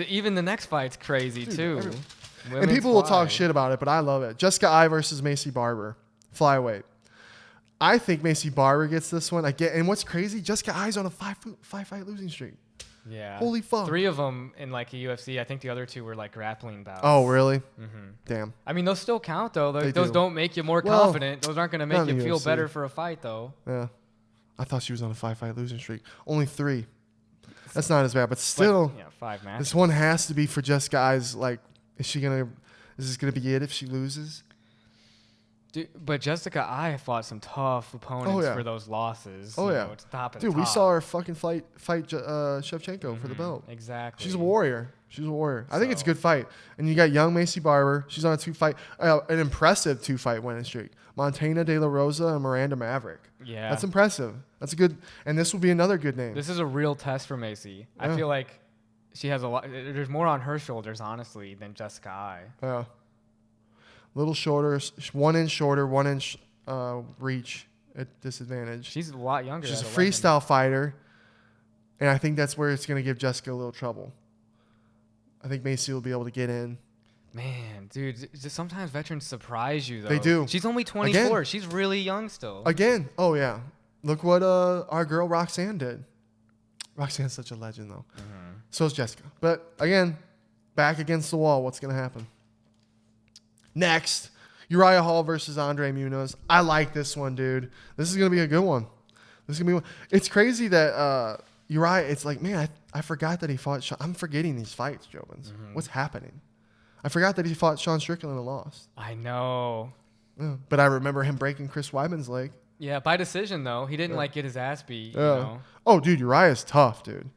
Even the next fight's crazy, dude, too. And people will talk shit about it, but I love it. Jessica Eye versus Macy Barber, flyweight. I think Macy Barber gets this one. And what's crazy, Jessica Eye's on a five-fight losing streak. Yeah. Holy fuck. 3 of them in like a UFC. I think the other 2 were like grappling bouts. Oh, really? Mm-hmm. Damn. I mean, those still count, though. Those don't make you more confident. Those aren't going to make you feel UFC. better for a fight, though. Yeah. I thought she was on a 5-fight losing streak. Only 3. That's not as bad, but still. But, 5 matches. This one has to be for Jessica Eye's. Like, is this going to be it if she loses? Dude, but Jessica Eye fought some tough opponents for those losses. Oh, yeah. It's top of Dude, the we top. saw her fucking fight Shevchenko for the belt. Exactly. She's a warrior. I think it's a good fight. And you got young Macy Barber. She's on a an impressive 2-fight winning streak. Montana De La Rosa and Miranda Maverick. Yeah. That's impressive. That's a good, and this will be another good name. This is a real test for Macy. Yeah. I feel like she has a lot. There's more on her shoulders, honestly, than Jessica Eye. Yeah. Little shorter, 1 inch shorter, 1 inch reach at disadvantage. She's a lot younger. She's a freestyle fighter, and I think that's where it's going to give Jessica a little trouble. I think Macy will be able to get in. Man, dude, just sometimes veterans surprise you, though. They do. She's only 24. Again. She's really young still. Again. Oh, yeah. Look what our girl Roxanne did. Roxanne's such a legend, though. Mm-hmm. So is Jessica. But, again, back against the wall. What's going to happen? Next, Uriah Hall versus Andre Munhoz. I like this one, dude. This is going to be a good one. It's crazy that Uriah, it's like, man, I forgot that he fought I'm forgetting these fights, Jobins. Mm-hmm. What's happening? I forgot that he fought Sean Strickland and lost. I know. Yeah. But I remember him breaking Chris Weidman's leg. Yeah, by decision, though. He didn't, get his ass beat, you Yeah. know? Oh, dude, Uriah's tough, dude.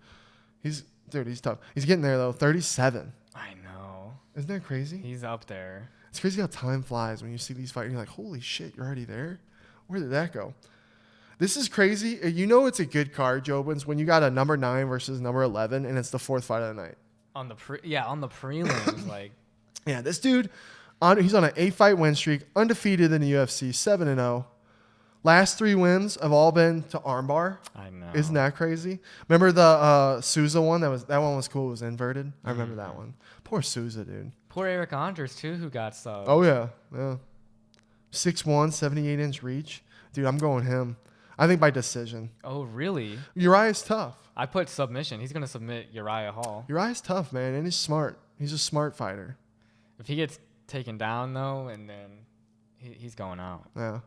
He's tough. He's getting there, though. 37. I know. Isn't that crazy? He's up there. It's crazy how time flies when you see these fights. And you're like, holy shit, you're already there? Where did that go? This is crazy. You know it's a good card, Jobins, when you got a number 9 versus number 11, and it's the 4th fight of the night. On the prelims, like. Yeah, this dude, he's on an 8-fight win streak, undefeated in the UFC, 7-0. Last 3 wins have all been to armbar. I know. Isn't that crazy? Remember the SUGA one? That one was cool. It was inverted. I remember that one. Poor SUGA, dude. Poor Eric Andres, too, who got subbed. Oh, yeah. 6'1", 78-inch reach. Dude, I'm going him. I think by decision. Oh, really? Uriah's tough. I put submission. He's going to submit Uriah Hall. Uriah's tough, man, and he's smart. He's a smart fighter. If he gets taken down, though, and then he's going out. Yeah.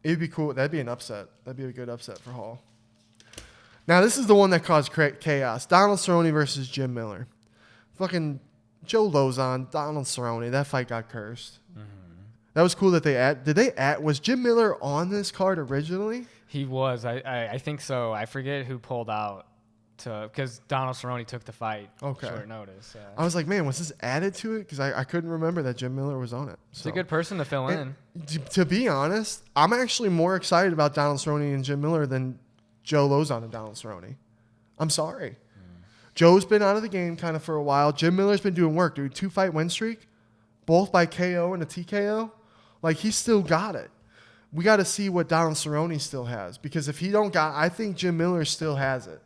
It'd be cool. That'd be an upset. That'd be a good upset for Hall. Now, this is the one that caused chaos. Donald Cerrone versus Jim Miller. Fucking Joe Lozon, Donald Cerrone. That fight got cursed. Mm-hmm. That was cool that was Jim Miller on this card originally? He was. I think so. I forget who pulled out because Donald Cerrone took the fight short notice. Yeah. I was like, man, was this added to it? Because I couldn't remember that Jim Miller was on it. It's a good person to fill in. To be honest, I'm actually more excited about Donald Cerrone and Jim Miller than Joe Lozon and Donald Cerrone. I'm sorry. Joe's been out of the game kind of for a while. Jim Miller's been doing work, dude. 2-fight win streak, both by KO and a TKO. Like, he still got it. We got to see what Donald Cerrone still has. Because if he don't got, I think Jim Miller still has it.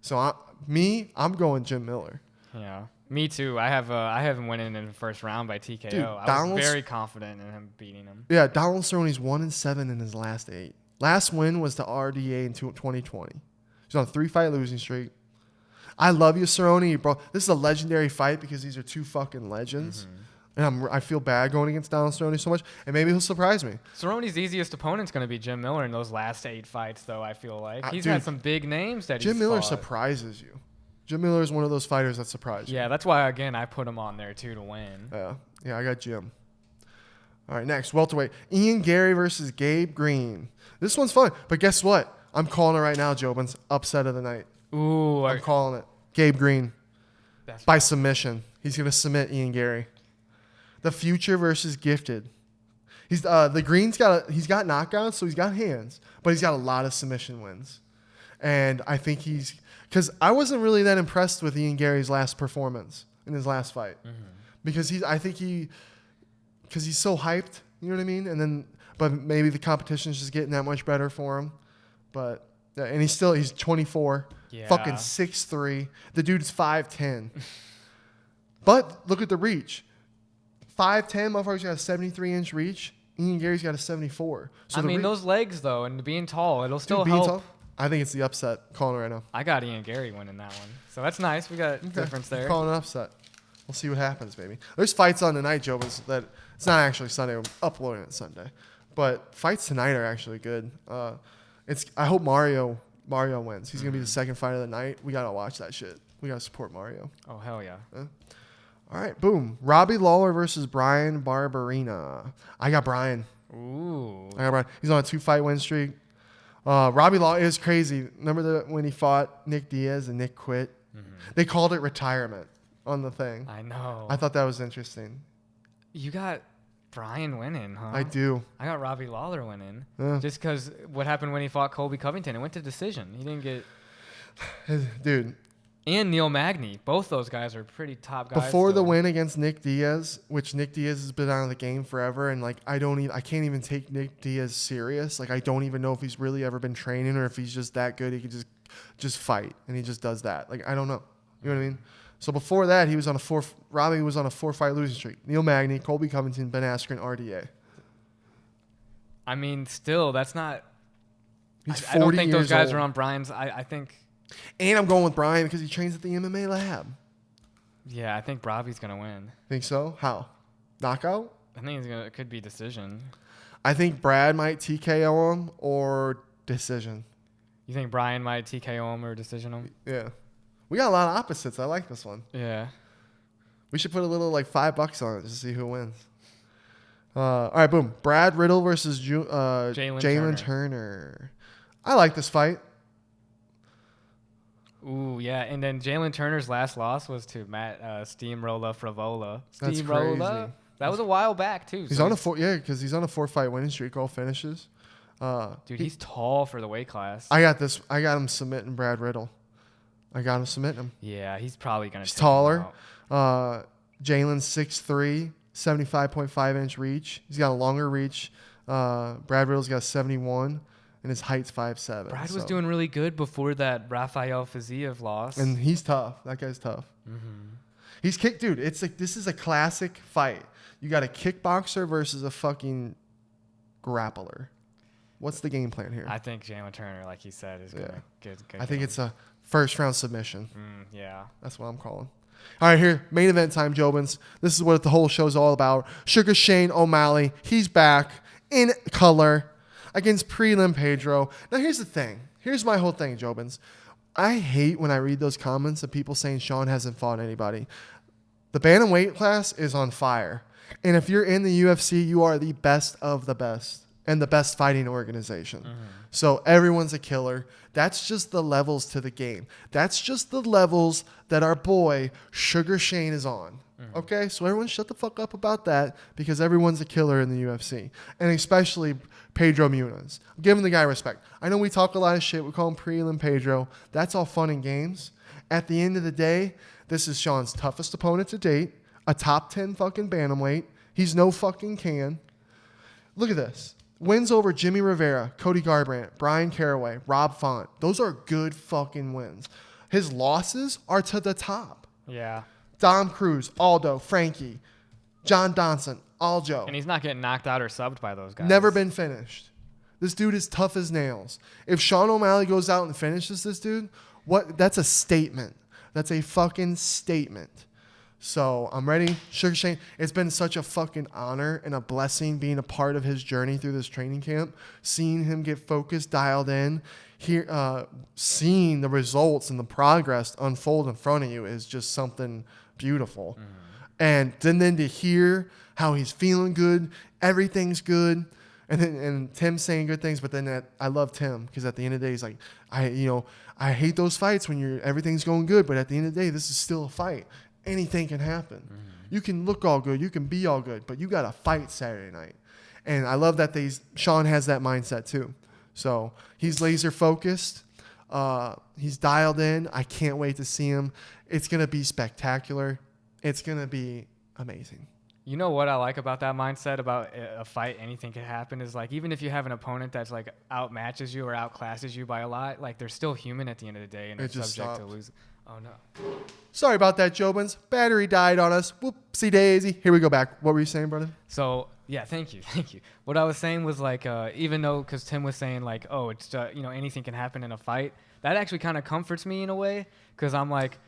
So I'm going Jim Miller. Yeah, me too. I have him winning in the first round by TKO. Dude, I was very confident in him beating him. Yeah, Donald Cerrone's 1-7 in his last 8. Last win was to RDA in 2020. He's on a 3-fight losing streak. I love you, Cerrone, bro. This is a legendary fight because these are 2 fucking legends. Mm-hmm. And I feel bad going against Donald Cerrone so much, and maybe he'll surprise me. Cerrone's easiest opponent's going to be Jim Miller in those last 8 fights, though, I feel like. He's had some big names that Jim Miller fought. surprises you. Jim Miller is one of those fighters that surprised me. Yeah, that's why, again, I put him on there, too, to win. Yeah, I got Jim. All right, next, welterweight. Ian Gary versus Gabe Green. This one's fun, but guess what? I'm calling it right now, Jobins. Upset of the night. Ooh. I'm calling it. Gabe Green. By submission. He's going to submit Ian Gary. The Future versus Gifted. He's the Green's he's got knockouts, so he's got hands, but he's got a lot of submission wins. And I think because I wasn't really that impressed with Ian Gary's last performance in his last fight. Because because he's so hyped, you know what I mean? And then, but maybe the competition's just getting that much better for him. But, yeah, and he's 24, fucking 6'3". The dude's 5'10". But look at the reach. 5'10", motherfucker's got a 73-inch reach. Ian Gary's got a 74. So those legs, though, and being tall, it'll still help. Tall, I think it's the upset. Calling it right now. I got Ian Gary winning that one. So that's nice. We got a difference there. Calling an upset. We'll see what happens, baby. There's fights on tonight, Jobins, that it's not actually Sunday. I'm uploading it Sunday. But fights tonight are actually good. I hope Mario wins. He's going to be the second fight of the night. We got to watch that shit. We got to support Mario. Oh, hell yeah. All right, boom. Robbie Lawler versus Brian Barberina. I got Brian. Ooh. I got Brian. He's on a 2-fight win streak. Robbie Lawler is crazy. Remember when he fought Nick Diaz and Nick quit? They called it retirement on the thing. I know. I thought that was interesting. You got Brian winning, huh? I do. I got Robbie Lawler winning. Just because what happened when he fought Colby Covington? It went to decision. He didn't get... Dude. And Neil Magny. Both those guys are pretty top guys. Before the win against Nick Diaz, which Nick Diaz has been out of the game forever, and I can't even take Nick Diaz serious. I don't even know if he's really ever been training or if he's just that good. He could just fight, and he just does that. I don't know. You know what I mean? So before that, Robbie was on a 4-fight losing streak. Neil Magny, Colby Covington, Ben Askren, RDA. I mean, still, that's not... He's 40 I don't think those guys old. are on Brian's... I think... And I'm going with Brian because he trains at the MMA lab. Yeah, I think Robbie's going to win. Think so? How? Knockout? I think it could be decision. I think Brad might TKO him or decision. You think Brian might TKO him or decision him? Yeah. We got a lot of opposites. I like this one. Yeah. We should put a little $5 on it just to see who wins. All right, boom. Brad Riddle versus Jalen Turner. I like this fight. Ooh, yeah. And then Jalen Turner's last loss was to Matt Steamroller Fravola. That's Steamroller. crazy. That was a while back, too. He's on a 4-fight winning streak, all finishes. Dude, he's tall for the weight class. I got him submitting Brad Riddle. I got him submitting him. Yeah, he's probably going to He's taller. Jalen's 6'3", 75.5-inch reach. He's got a longer reach. Brad Riddle's got 71, and his height's 5'7". Brad was doing really good before that Rafael Fiziev loss. And he's tough. That guy's tough. He's kicked, dude. It's this is a classic fight. You got a kickboxer versus a fucking grappler. What's the game plan here? I think Jalen Turner, like he said, is going to get good. I think it's a first-round submission. Yeah. That's what I'm calling. All right, here, main event time, Jobins. This is what the whole show's all about. Sugar Shane O'Malley, he's back in color against prelim Pedro. Now, here's the thing. Here's my whole thing, Jobins. I hate when I read those comments of people saying Sean hasn't fought anybody. The bantamweight class is on fire. And if you're in the UFC, you are the best of the best and the best fighting organization. So everyone's a killer. That's just the levels to the game. That's just the levels that our boy Sugar Shane is on. Okay? So everyone shut the fuck up about that because everyone's a killer in the UFC. And especially Pedro Munhoz. I'm giving the guy respect. I know we talk a lot of shit. We call him prelim Pedro. That's all fun and games. At the end of the day, this is Sean's toughest opponent to date. A top 10 fucking bantamweight. He's no fucking can. Look at this. Wins over Jimmy Rivera, Cody Garbrandt, Brian Caraway, Rob Font. Those are good fucking wins. His losses are to the top. Yeah. Dom Cruz, Aldo, Frankie, John Donson, Aljo. And he's not getting knocked out or subbed by those guys. Never been finished. This dude is tough as nails. If Sean O'Malley goes out and finishes this dude, that's a statement. That's a fucking statement. So I'm ready. Sugar Shane, it's been such a fucking honor and a blessing being a part of his journey through this training camp, seeing him get focused, dialed in, seeing the results and the progress unfold in front of you is just something beautiful. And then to hear how he's feeling good, everything's good. And Tim saying good things, but then I love Tim because at the end of the day, he's like, I hate those fights when everything's going good, but at the end of the day, this is still a fight. Anything can happen. You can look all good, you can be all good, but you got to fight Saturday night. And I love that Sean has that mindset too. So he's laser focused. He's dialed in. I can't wait to see him. It's going to be spectacular. It's going to be amazing. You know what I like about that mindset about a fight, anything can happen, is like even if you have an opponent that's like outmatches you or outclasses you by a lot, like they're still human at the end of the day and they're subject to losing. Oh no. Sorry about that, Jobins. Battery died on us. Whoopsie daisy. Here we go back. What were you saying, brother? So yeah, thank you. What I was saying was like, even though, because Tim was saying like, oh, it's anything can happen in a fight. That actually kind of comforts me in a way, because I'm like,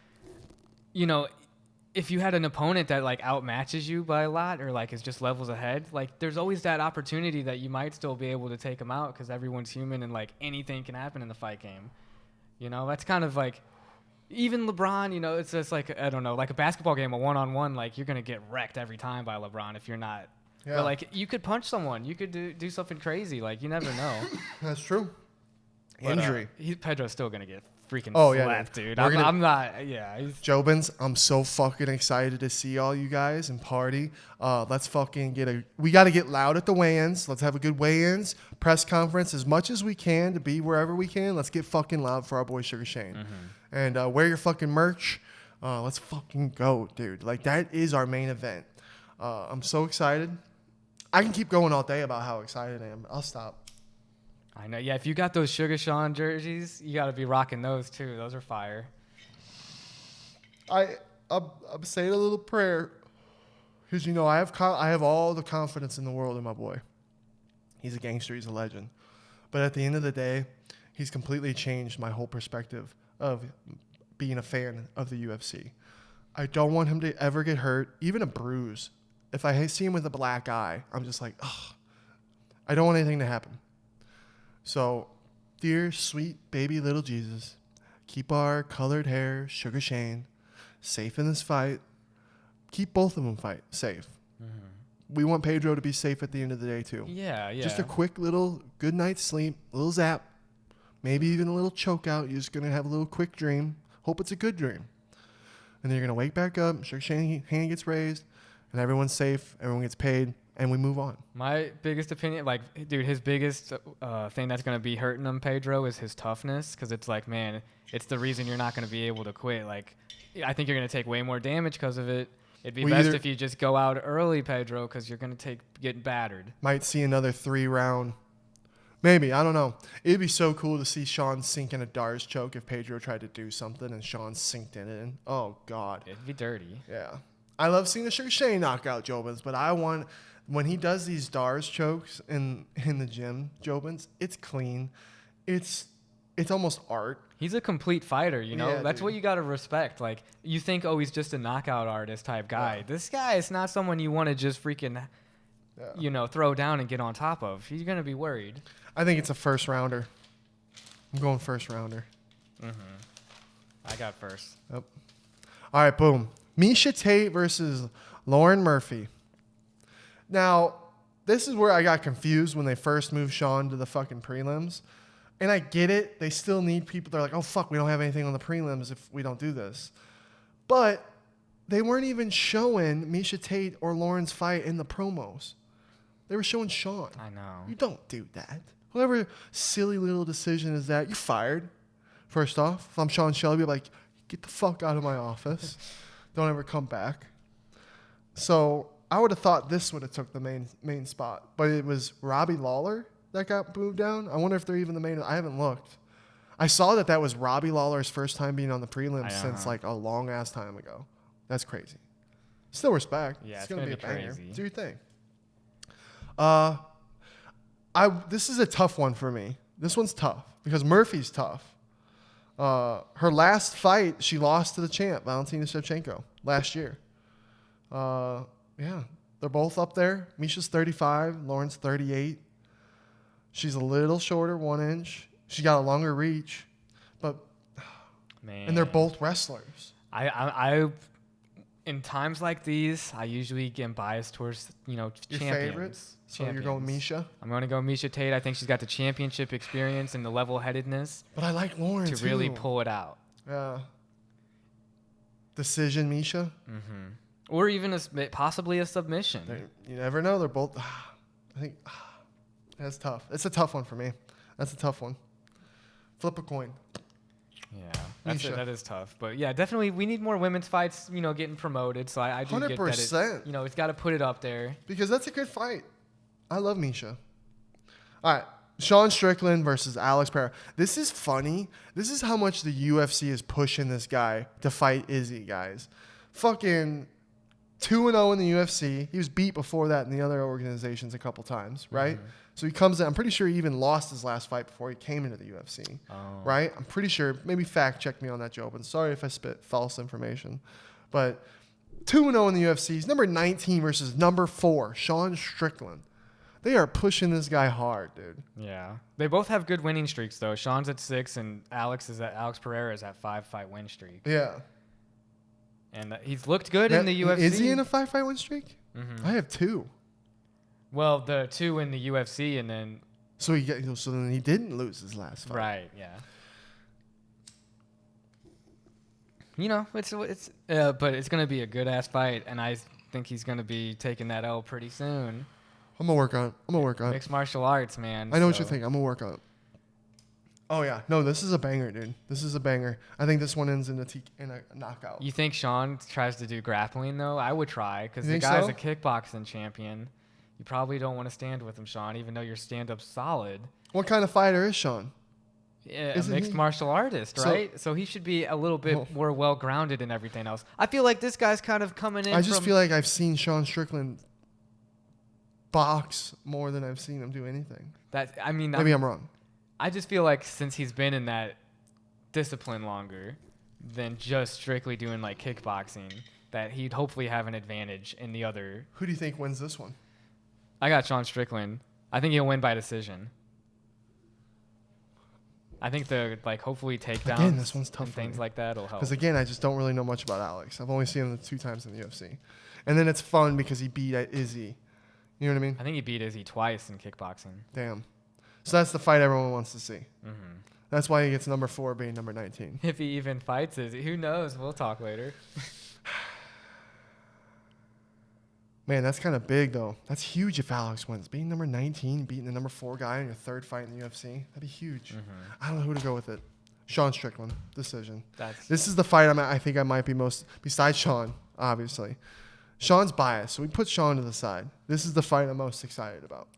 if you had an opponent that like outmatches you by a lot or like is just levels ahead, like there's always that opportunity that you might still be able to take them out because everyone's human and like anything can happen in the fight game. That's kind of like, even LeBron, it's just like, I don't know, like a basketball game, a one-on-one, like you're going to get wrecked every time by LeBron if you're not. Yeah. But like you could punch someone, you could do something crazy. Like you never know. That's true. But, injury. Pedro's still going to get freaking slapped, dude. I'm not. Yeah. Jobins, I'm so fucking excited to see all you guys and party. Let's fucking we got to get loud at the weigh-ins. Let's have a good weigh-ins, press conference as much as we can to be wherever we can. Let's get fucking loud for our boy Sugar Shane. And wear your fucking merch. Let's fucking go, dude. Like that is our main event. I'm so excited. I can keep going all day about how excited I am. I'll stop. I know. Yeah, if you got those Sugar Sean jerseys, you got to be rocking those too. Those are fire. I'm saying a little prayer because I have all the confidence in the world in my boy. He's a gangster. He's a legend. But at the end of the day, he's completely changed my whole perspective of being a fan of the UFC. I don't want him to ever get hurt, even a bruise. If I see him with a black eye, I'm just like, ugh. I don't want anything to happen. So, dear, sweet, baby little Jesus, keep our colored hair, Sugar Shane, safe in this fight. Keep both of them safe. We want Pedro to be safe at the end of the day, too. Yeah. Just a quick little good night's sleep, a little zap, maybe even a little choke out. You're just going to have a little quick dream. Hope it's a good dream. And then you're going to wake back up, Sugar Shane's hand gets raised, and everyone's safe, everyone gets paid. And we move on. My biggest opinion, like, dude, his biggest thing that's going to be hurting him, Pedro, is his toughness. Because it's like, man, it's the reason you're not going to be able to quit. Like, I think you're going to take way more damage because of it. It'd be best if you just go out early, Pedro, because you're going to get battered. Might see another 3-round. Maybe. I don't know. It'd be so cool to see Sean sink in a Dars choke if Pedro tried to do something and Sean sinked in it. Oh, God. It'd be dirty. Yeah. I love seeing the Sugar Shane knockout Jobins, but I want... When he does these Dars chokes in the gym, Jobins, it's clean. It's almost art. He's a complete fighter, Yeah, that's dude. what you got to respect. Like, you think, oh, he's just a knockout artist type guy. Yeah. This guy is not someone you want to just freaking, throw down and get on top of. You're going to be worried. I think it's a first rounder. I'm going first rounder. I got first. Yep. All right, boom. Miesha Tate versus Lauren Murphy. Now, this is where I got confused when they first moved Sean to the fucking prelims. And I get it. They still need people. They're like, oh, fuck, we don't have anything on the prelims if we don't do this. But they weren't even showing Miesha Tate or Lauren's fight in the promos. They were showing Sean. I know. You don't do that. Whatever silly little decision is that, you're fired. First off, if I'm Sean Shelby, I'm like, get the fuck out of my office. Don't ever come back. So... I would have thought this would have took the main spot, but it was Robbie Lawler that got moved down. I wonder if they're even the main. I haven't looked. I saw that was Robbie Lawler's first time being on the prelims since like a long ass time ago. That's crazy. Still respect. Yeah, it's gonna be a banger. Crazy. Do your thing. This is a tough one for me. This one's tough because Murphy's tough. Her last fight, she lost to the champ, Valentina Shevchenko, last year. Yeah, they're both up there. Misha's 35, Lauren's 38. She's a little shorter, 1 inch. She got a longer reach, but Man. and they're both wrestlers. I in times like these, I usually get biased towards, Your champions. favorites? So you're going Misha? I'm going to go Misha Tate. I think she's got the championship experience and the level-headedness But I like Lauren to too. really pull it out. Yeah. Decision, Misha? Mm-hmm. Or even possibly a submission. You never know. They're both... I think... That's tough. It's a tough one for me. That's a tough one. Flip a coin. Yeah, that is tough. But yeah, definitely we need more women's fights, getting promoted. So I do 100%. get that it's got to put it up there. Because that's a good fight. I love Misha. All right. Sean Strickland versus Alex Pereira. This is funny. This is how much the UFC is pushing this guy to fight Izzy, guys. Fucking 2-0 in the UFC. He was beat before that in the other organizations a couple times, right? Mm-hmm. So he comes in. I'm pretty sure he even lost his last fight before he came into the UFC, right? I'm pretty sure. Maybe fact check me on that, Jobins. Sorry if I spit false information. But 2-0 in the UFC. He's number 19 versus number 4, Sean Strickland. They are pushing this guy hard, dude. Yeah. They both have good winning streaks, though. Sean's at 6, and Alex Pereira is at 5-fight win streak. Yeah. And he's looked good in the UFC. Is he in a 5-fight win streak? Mm-hmm. I have 2. Well, the 2 in the UFC, and then... So then he didn't lose his last fight. Right, yeah. But it's going to be a good-ass fight, and I think he's going to be taking that L pretty soon. I'm going to work on it. Mixed martial arts, man. I know what you think. I'm going to work on it. Oh, yeah. No, this is a banger, dude. This is a banger. I think this one ends in a knockout. You think Sean tries to do grappling, though? I would try, because the guy's a kickboxing champion. You probably don't want to stand with him, Sean, even though your stand-up's solid. What kind of fighter is Sean? Yeah, a mixed martial artist, right? So he should be a little bit more well-grounded in everything else. I feel like this guy's kind of coming in. I just feel like I've seen Sean Strickland box more than I've seen him do anything. Maybe I'm wrong. I just feel like since he's been in that discipline longer than just strictly doing like kickboxing, that he'd hopefully have an advantage in the other. Who do you think wins this one? I got Sean Strickland. I think he'll win by decision. I think hopefully takedowns this one's tough and things like that will help. Because again, I just don't really know much about Alex. I've only seen him 2 times in the UFC. And then it's fun because he beat Izzy. You know what I mean? I think he beat Izzy twice in kickboxing. Damn. So that's the fight everyone wants to see. Mm-hmm. That's why he gets number 4 being number 19. If he even fights Izzy. Who knows? We'll talk later. Man, that's kind of big, though. That's huge if Alex wins. Being number 19, beating the number 4 guy in your 3rd fight in the UFC, that'd be huge. Mm-hmm. I don't know who to go with it. Sean Strickland, decision. This is the fight I think I might be most, besides Sean, obviously. Sean's biased, so we put Sean to the side. This is the fight I'm most excited about.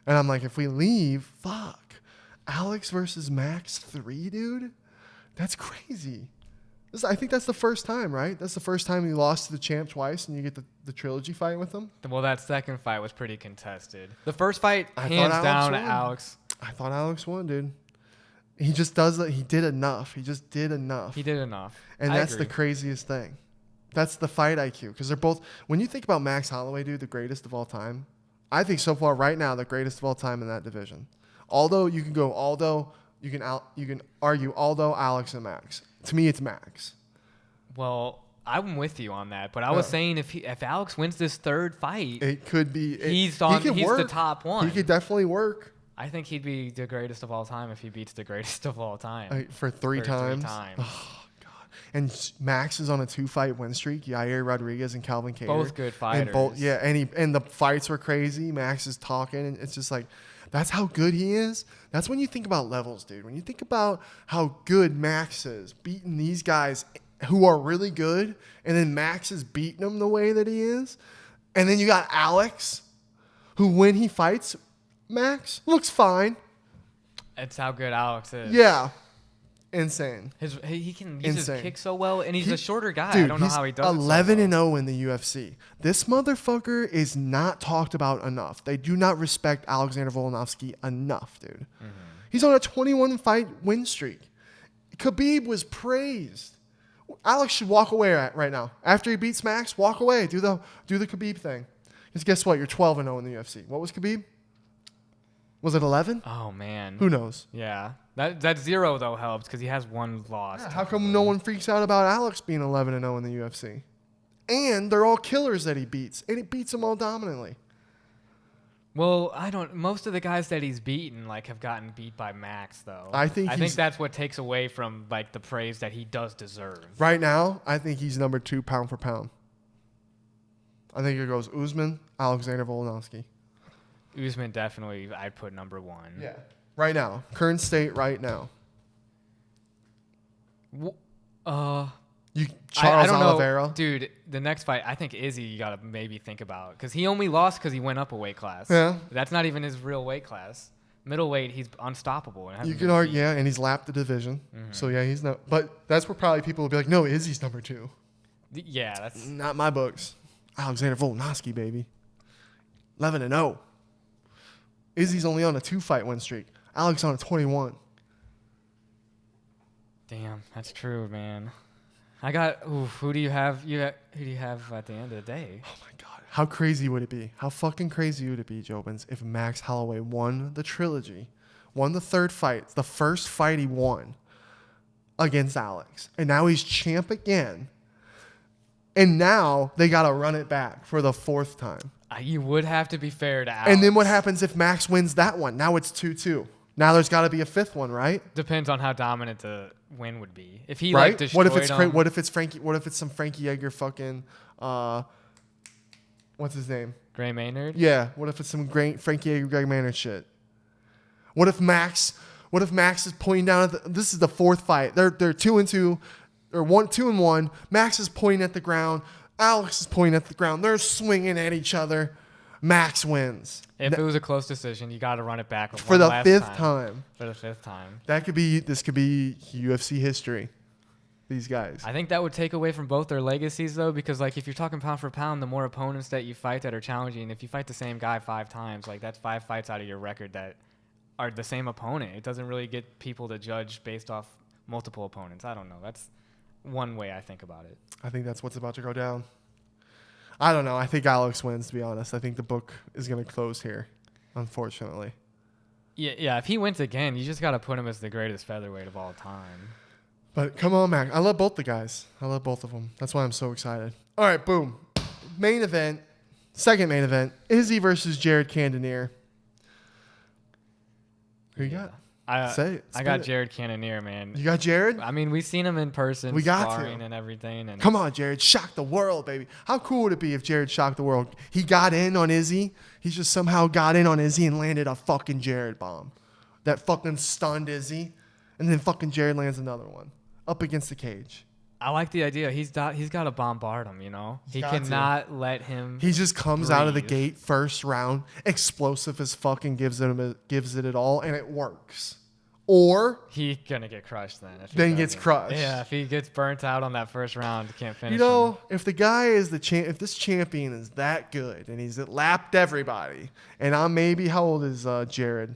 And I'm like, if we leave, fuck. Alex versus Max 3, dude? That's crazy. I think that's the first time, right? That's the first time you lost to the champ twice and you get the trilogy fight with him? Well, that second fight was pretty contested. The first fight, hands down, Alex. I thought Alex won, dude. He just does it. He did enough. He did enough. And that's the craziest thing. That's the fight IQ. Because they're both, when you think about Max Holloway, dude, the greatest of all time, I think so far right now, the greatest of all time in that division. Although you can go Aldo, you can argue Aldo, Alex, and Max. To me, it's Max. Well, I'm with you on that, but I was saying if Alex wins this 3rd fight, it could be. He's the top one. He could definitely work. I think he'd be the greatest of all time if he beats the greatest of all time. For 3 times. Oh, God. And Max is on a 2-fight win streak. Yair Rodriguez and Calvin Kattar. Both good fighters. And the fights were crazy. Max is talking, and it's just like, that's how good he is. That's when you think about levels, dude. When you think about how good Max is, beating these guys who are really good, and then Max is beating them the way that he is. And then you got Alex, who when he fights Max, looks fine. It's how good Alex is. Yeah. Insane. He can use his kick so well, and he's a shorter guy. Dude, I don't know how he does it. 11-0 in the UFC. This motherfucker is not talked about enough. They do not respect Alexander Volkanovski enough, dude. Mm-hmm. He's on a 21-fight win streak. Khabib was praised Alex should walk away right now. After he beats Max, walk away. Do the Khabib thing. Because guess what? You're 12-0 in the UFC. What was Khabib? Was it 11? Oh, man. Who knows? Yeah. That 0, though, helps because he has one loss. Yeah, how come no one freaks out about Alex being 11-0 in the UFC? And they're all killers that he beats. And he beats them all dominantly. Well, most of the guys that he's beaten have gotten beat by Max though. I think that's what takes away from the praise that he does deserve. Right now, I think he's number 2 pound for pound. I think it goes Usman, Alexander Volkanovski. Usman definitely I'd put number 1. Yeah. Right now, current state right now. Charles I don't Oliveira. know, dude. The next fight, I think Izzy you gotta maybe think about because he only lost because he went up a weight class. Yeah, that's not even his real weight class. Middleweight, he's unstoppable. And you can argue, yeah, and he's lapped the division. Mm-hmm. So yeah, he's not. But that's where probably people will be like, no, Izzy's number 2. Yeah, that's not my books. Alexander Volkanovski, baby, 11-0. Izzy's only on a 2-fight win streak. Alex on a 21. Damn, that's true, man. I got. Who do you have? Who do you have at the end of the day? Oh my God! How crazy would it be? How fucking crazy would it be, Jobins, if Max Holloway won the trilogy, won the 3rd fight, the first fight he won against Alex, and now he's champ again, and now they gotta run it back for the 4th time. You would have to be fair to Alex. And then what happens if Max wins that one? Now it's 2-2. Now there's got to be a 5th one, right? Depends on how dominant the win would be. If he right? Destroyed him, what if it's Frankie? What if it's some Frankie Edgar fucking what's his name? Gray Maynard? Yeah. What if it's some great Frankie Edgar Gray Maynard shit? What if Max is pointing down at this is the 4th fight. They're 2-2 or 2-1. Max is pointing at the ground. Alex is pointing at the ground. They're swinging at each other. Max wins. If it was a close decision, you got to run it back for the 5th time. For the 5th time. This could be UFC history. These guys. I think that would take away from both their legacies, though, because if you're talking pound for pound, the more opponents that you fight that are challenging, if you fight the same guy 5 times, that's 5 fights out of your record that are the same opponent. It doesn't really get people to judge based off multiple opponents. I don't know. That's one way I think about it. I think that's what's about to go down. I don't know. I think Alex wins, to be honest. I think the book is going to close here, unfortunately. Yeah. If he wins again, you just got to put him as the greatest featherweight of all time. But come on, Mac. I love both the guys. I love both of them. That's why I'm so excited. All right, boom. Main event. Second main event. Izzy versus Jared Cannonier. Who you got? I got Jared Cannonier, man. You got Jared? I mean, we've seen him in person, sparring and everything. And come on, Jared. Shock the world, baby. How cool would it be if Jared shocked the world? He got in on Izzy. He just somehow got in on Izzy and landed a fucking Jared bomb. That fucking stunned Izzy. And then fucking Jared lands another one. Up against the cage. I like the idea. He's got to bombard him, He cannot let him. He just comes out of the gate first round, explosive as fucking gives it all, and it works. Or he's gonna get crushed then. Then gets crushed. Yeah, if he gets burnt out on that first round, he can't finish. Him. If the guy is if this champion is that good and he's lapped everybody, and I'm maybe how old is Jared?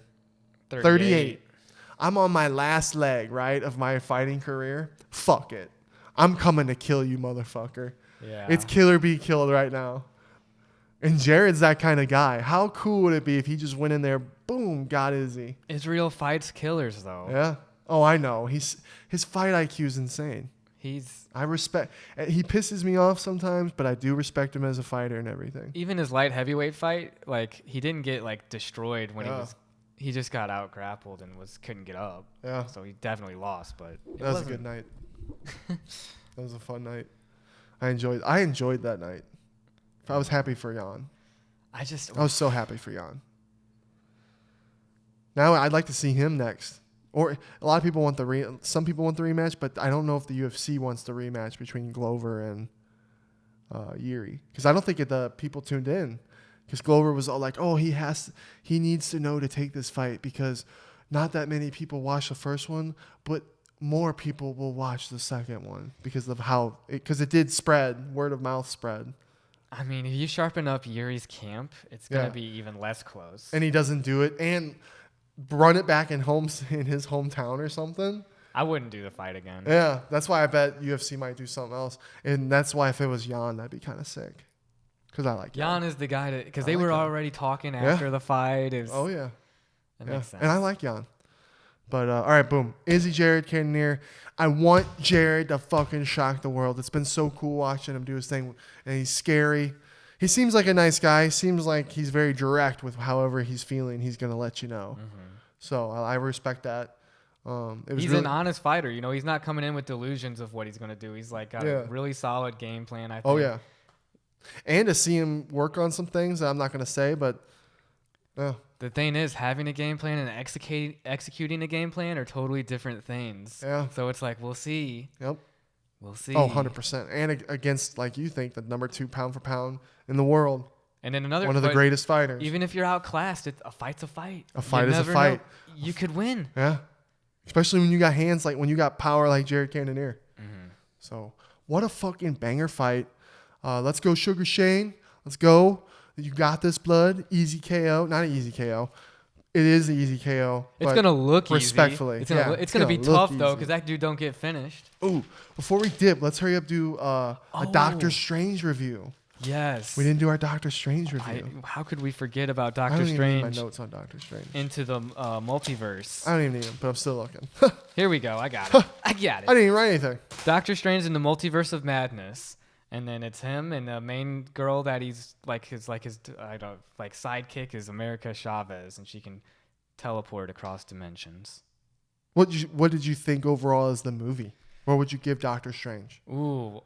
38. I'm on my last leg, right, of my fighting career. Fuck it. I'm coming to kill you, motherfucker. Yeah. It's kill or be killed right now. And Jared's that kind of guy. How cool would it be if he just went in there, boom, got Izzy? Israel fights killers, though. Yeah. Oh, I know. His fight IQ is insane. I respect. He pisses me off sometimes, but I do respect him as a fighter and everything. Even his light heavyweight fight, he didn't get destroyed when he just got out grappled and couldn't get up. Yeah. So he definitely lost, but that was a good night. That was a fun night. I enjoyed that night. I was happy for Jan. I was so happy for Jan. Now I'd like to see him next. Or a lot of people want some people want the rematch, but I don't know if the UFC wants the rematch between Glover and Yuri, because I don't think the people tuned in, because Glover was all like, "Oh, he needs to know to take this fight because not that many people watch the first one, but more people will watch the second one because of because it did spread, word of mouth spread." I mean, if you sharpen up Yuri's camp, it's gonna be even less close. And he doesn't do it and run it back in his hometown or something. I wouldn't do the fight again. Yeah, that's why I bet UFC might do something else. And that's why if it was Jan, that'd be kind of sick. Because I like Jan is the guy because they like were Jan. already talking after the fight. Oh, yeah. That makes sense. And I like Jan. But, all right, boom. Izzy, Jared, Cannonier. I want Jared to fucking shock the world. It's been so cool watching him do his thing. And he's scary. He seems like a nice guy. He seems like he's very direct with however he's feeling. He's going to let you know. Mm-hmm. So I respect that. He's an honest fighter. You know, he's not coming in with delusions of what he's going to do. He's like got a really solid game plan, I think. Oh, yeah. And to see him work on some things that I'm not going to say, but the thing is, having a game plan and executing a game plan are totally different things. Yeah. So it's like, we'll see. Yep. We'll see. Oh, 100%. And against, like you think, the number 2 pound for pound in the world. And then another one of the greatest fighters. Even if you're outclassed, a fight's a fight. A fight is a fight. You could win. Yeah. Especially when you got hands when you got power like Jared Cannonier. Mm-hmm. So what a fucking banger fight. Let's go, Sugar Shane. Let's go. You got this, blood. Easy KO. Not an easy KO. It is an easy KO. It's going to look respectfully. Easy. It's going to be tough, though, because that dude don't get finished. Ooh, before we dip, let's hurry up do a Doctor Strange review. Yes. We didn't do our Doctor Strange review. How could we forget about Doctor Strange? I don't even need my notes on Doctor Strange. Into the multiverse. I don't even need them, but I'm still looking. Here we go. I got it. I got it. I didn't even write anything. Doctor Strange in the Multiverse of Madness. And then it's him and the main girl that he's his sidekick is America Chavez, and she can teleport across dimensions. What did you think overall as the movie? What would you give Doctor Strange? Ooh,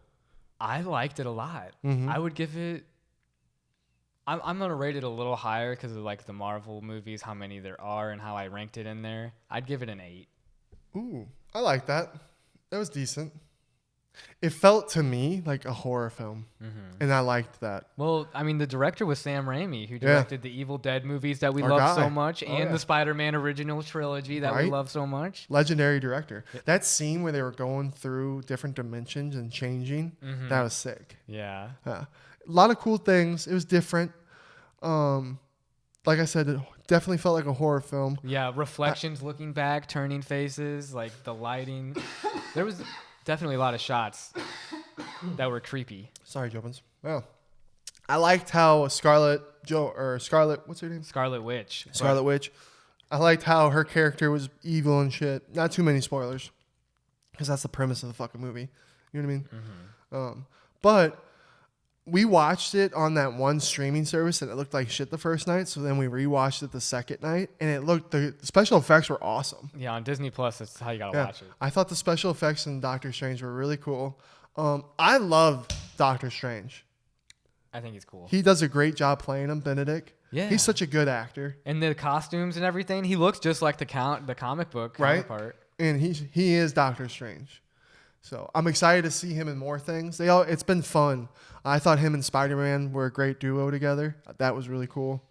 I liked it a lot. Mm-hmm. I would give it. I'm gonna rate it a little higher because of like the Marvel movies, how many there are, and how I ranked it in there. I'd give it an 8. Ooh, I like that. That was decent. It felt to me like a horror film, and I liked that. Well, I mean, the director was Sam Raimi, who directed the Evil Dead movies that we love so much, and the Spider-Man original trilogy that we love so much. Legendary director. That scene where they were going through different dimensions and changing, that was sick. Yeah. A lot of cool things. It was different. Like I said, it definitely felt like a horror film. Yeah, reflections looking back, turning faces, like the lighting. There was definitely a lot of shots that were creepy. Sorry, Jobins. Well, I liked how Scarlet, what's her name? Scarlet Witch. Scarlet Witch. I liked how her character was evil and shit. Not too many spoilers, because that's the premise of the fucking movie. You know what I mean? Mm-hmm. But we watched it on that one streaming service, and it looked like shit the first night. So then we rewatched it the second night, and the special effects were awesome. Yeah, on Disney Plus, that's how you gotta watch it. I thought the special effects in Doctor Strange were really cool. I love Doctor Strange. I think he's cool. He does a great job playing him, Benedict. Yeah, he's such a good actor. And the costumes and everything, he looks just like the comic book counterpart. And he is Doctor Strange. So I'm excited to see him in more things. It's been fun. I thought him and Spider-Man were a great duo together. That was really cool.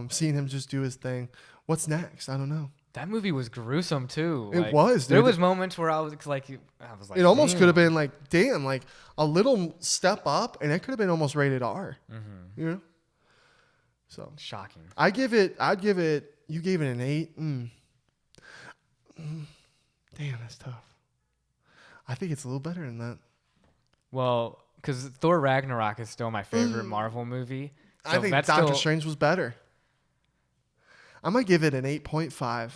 Seeing him just do his thing. What's next? I don't know. That movie was gruesome too. It was. Dude. There was moments where I was like, it almost could have been like, damn, like a little step up, and it could have been almost rated R. Mm-hmm. You know. So shocking. I'd give it. You gave it an 8. Damn, that's tough. I think it's a little better than that. Well, because Thor Ragnarok is still my favorite Marvel movie. So I think Doctor Strange was better. I'm going to give it an 8.5.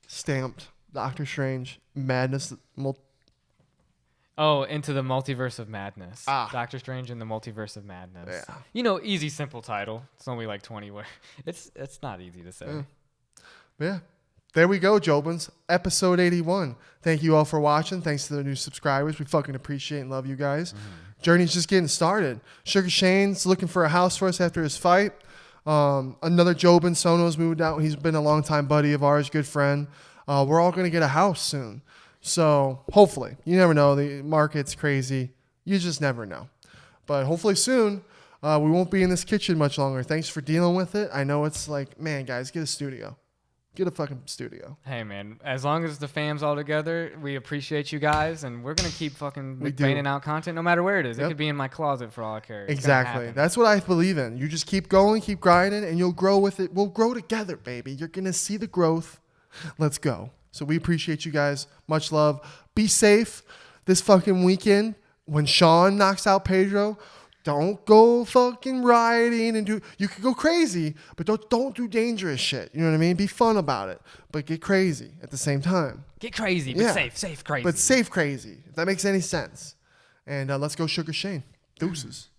Stamped. Doctor Strange. Madness. Into the Multiverse of Madness. Doctor Strange in the Multiverse of Madness. Yeah. You know, easy, simple title. It's only like 20 words. It's not easy to say. Yeah. There we go, Jobins. Episode 81. Thank you all for watching. Thanks to the new subscribers. We fucking appreciate and love you guys. Journey's just getting started. Sugar Shane's looking for a house for us after his fight. Another Jobin Sono's moved out. He's been a longtime buddy of ours, good friend. We're all going to get a house soon. So hopefully. You never know. The market's crazy. You just never know. But hopefully soon, we won't be in this kitchen much longer. Thanks for dealing with it. I know it's like, man, guys, get a studio. Get a fucking studio. Hey, man. As long as the fam's all together, we appreciate you guys, and we're going to keep fucking banging out content no matter where it is. It could be in my closet for all I care. Exactly. That's what I believe in. You just keep going, keep grinding, and you'll grow with it. We'll grow together, baby. You're going to see the growth. Let's go. So we appreciate you guys. Much love. Be safe this fucking weekend. When Sean knocks out Pedro, don't go fucking rioting and do. You could go crazy, but don't do dangerous shit. You know what I mean? Be fun about it, but get crazy at the same time. Get crazy, but safe crazy. But safe crazy, if that makes any sense. And let's go Sugar Shane. Deuces.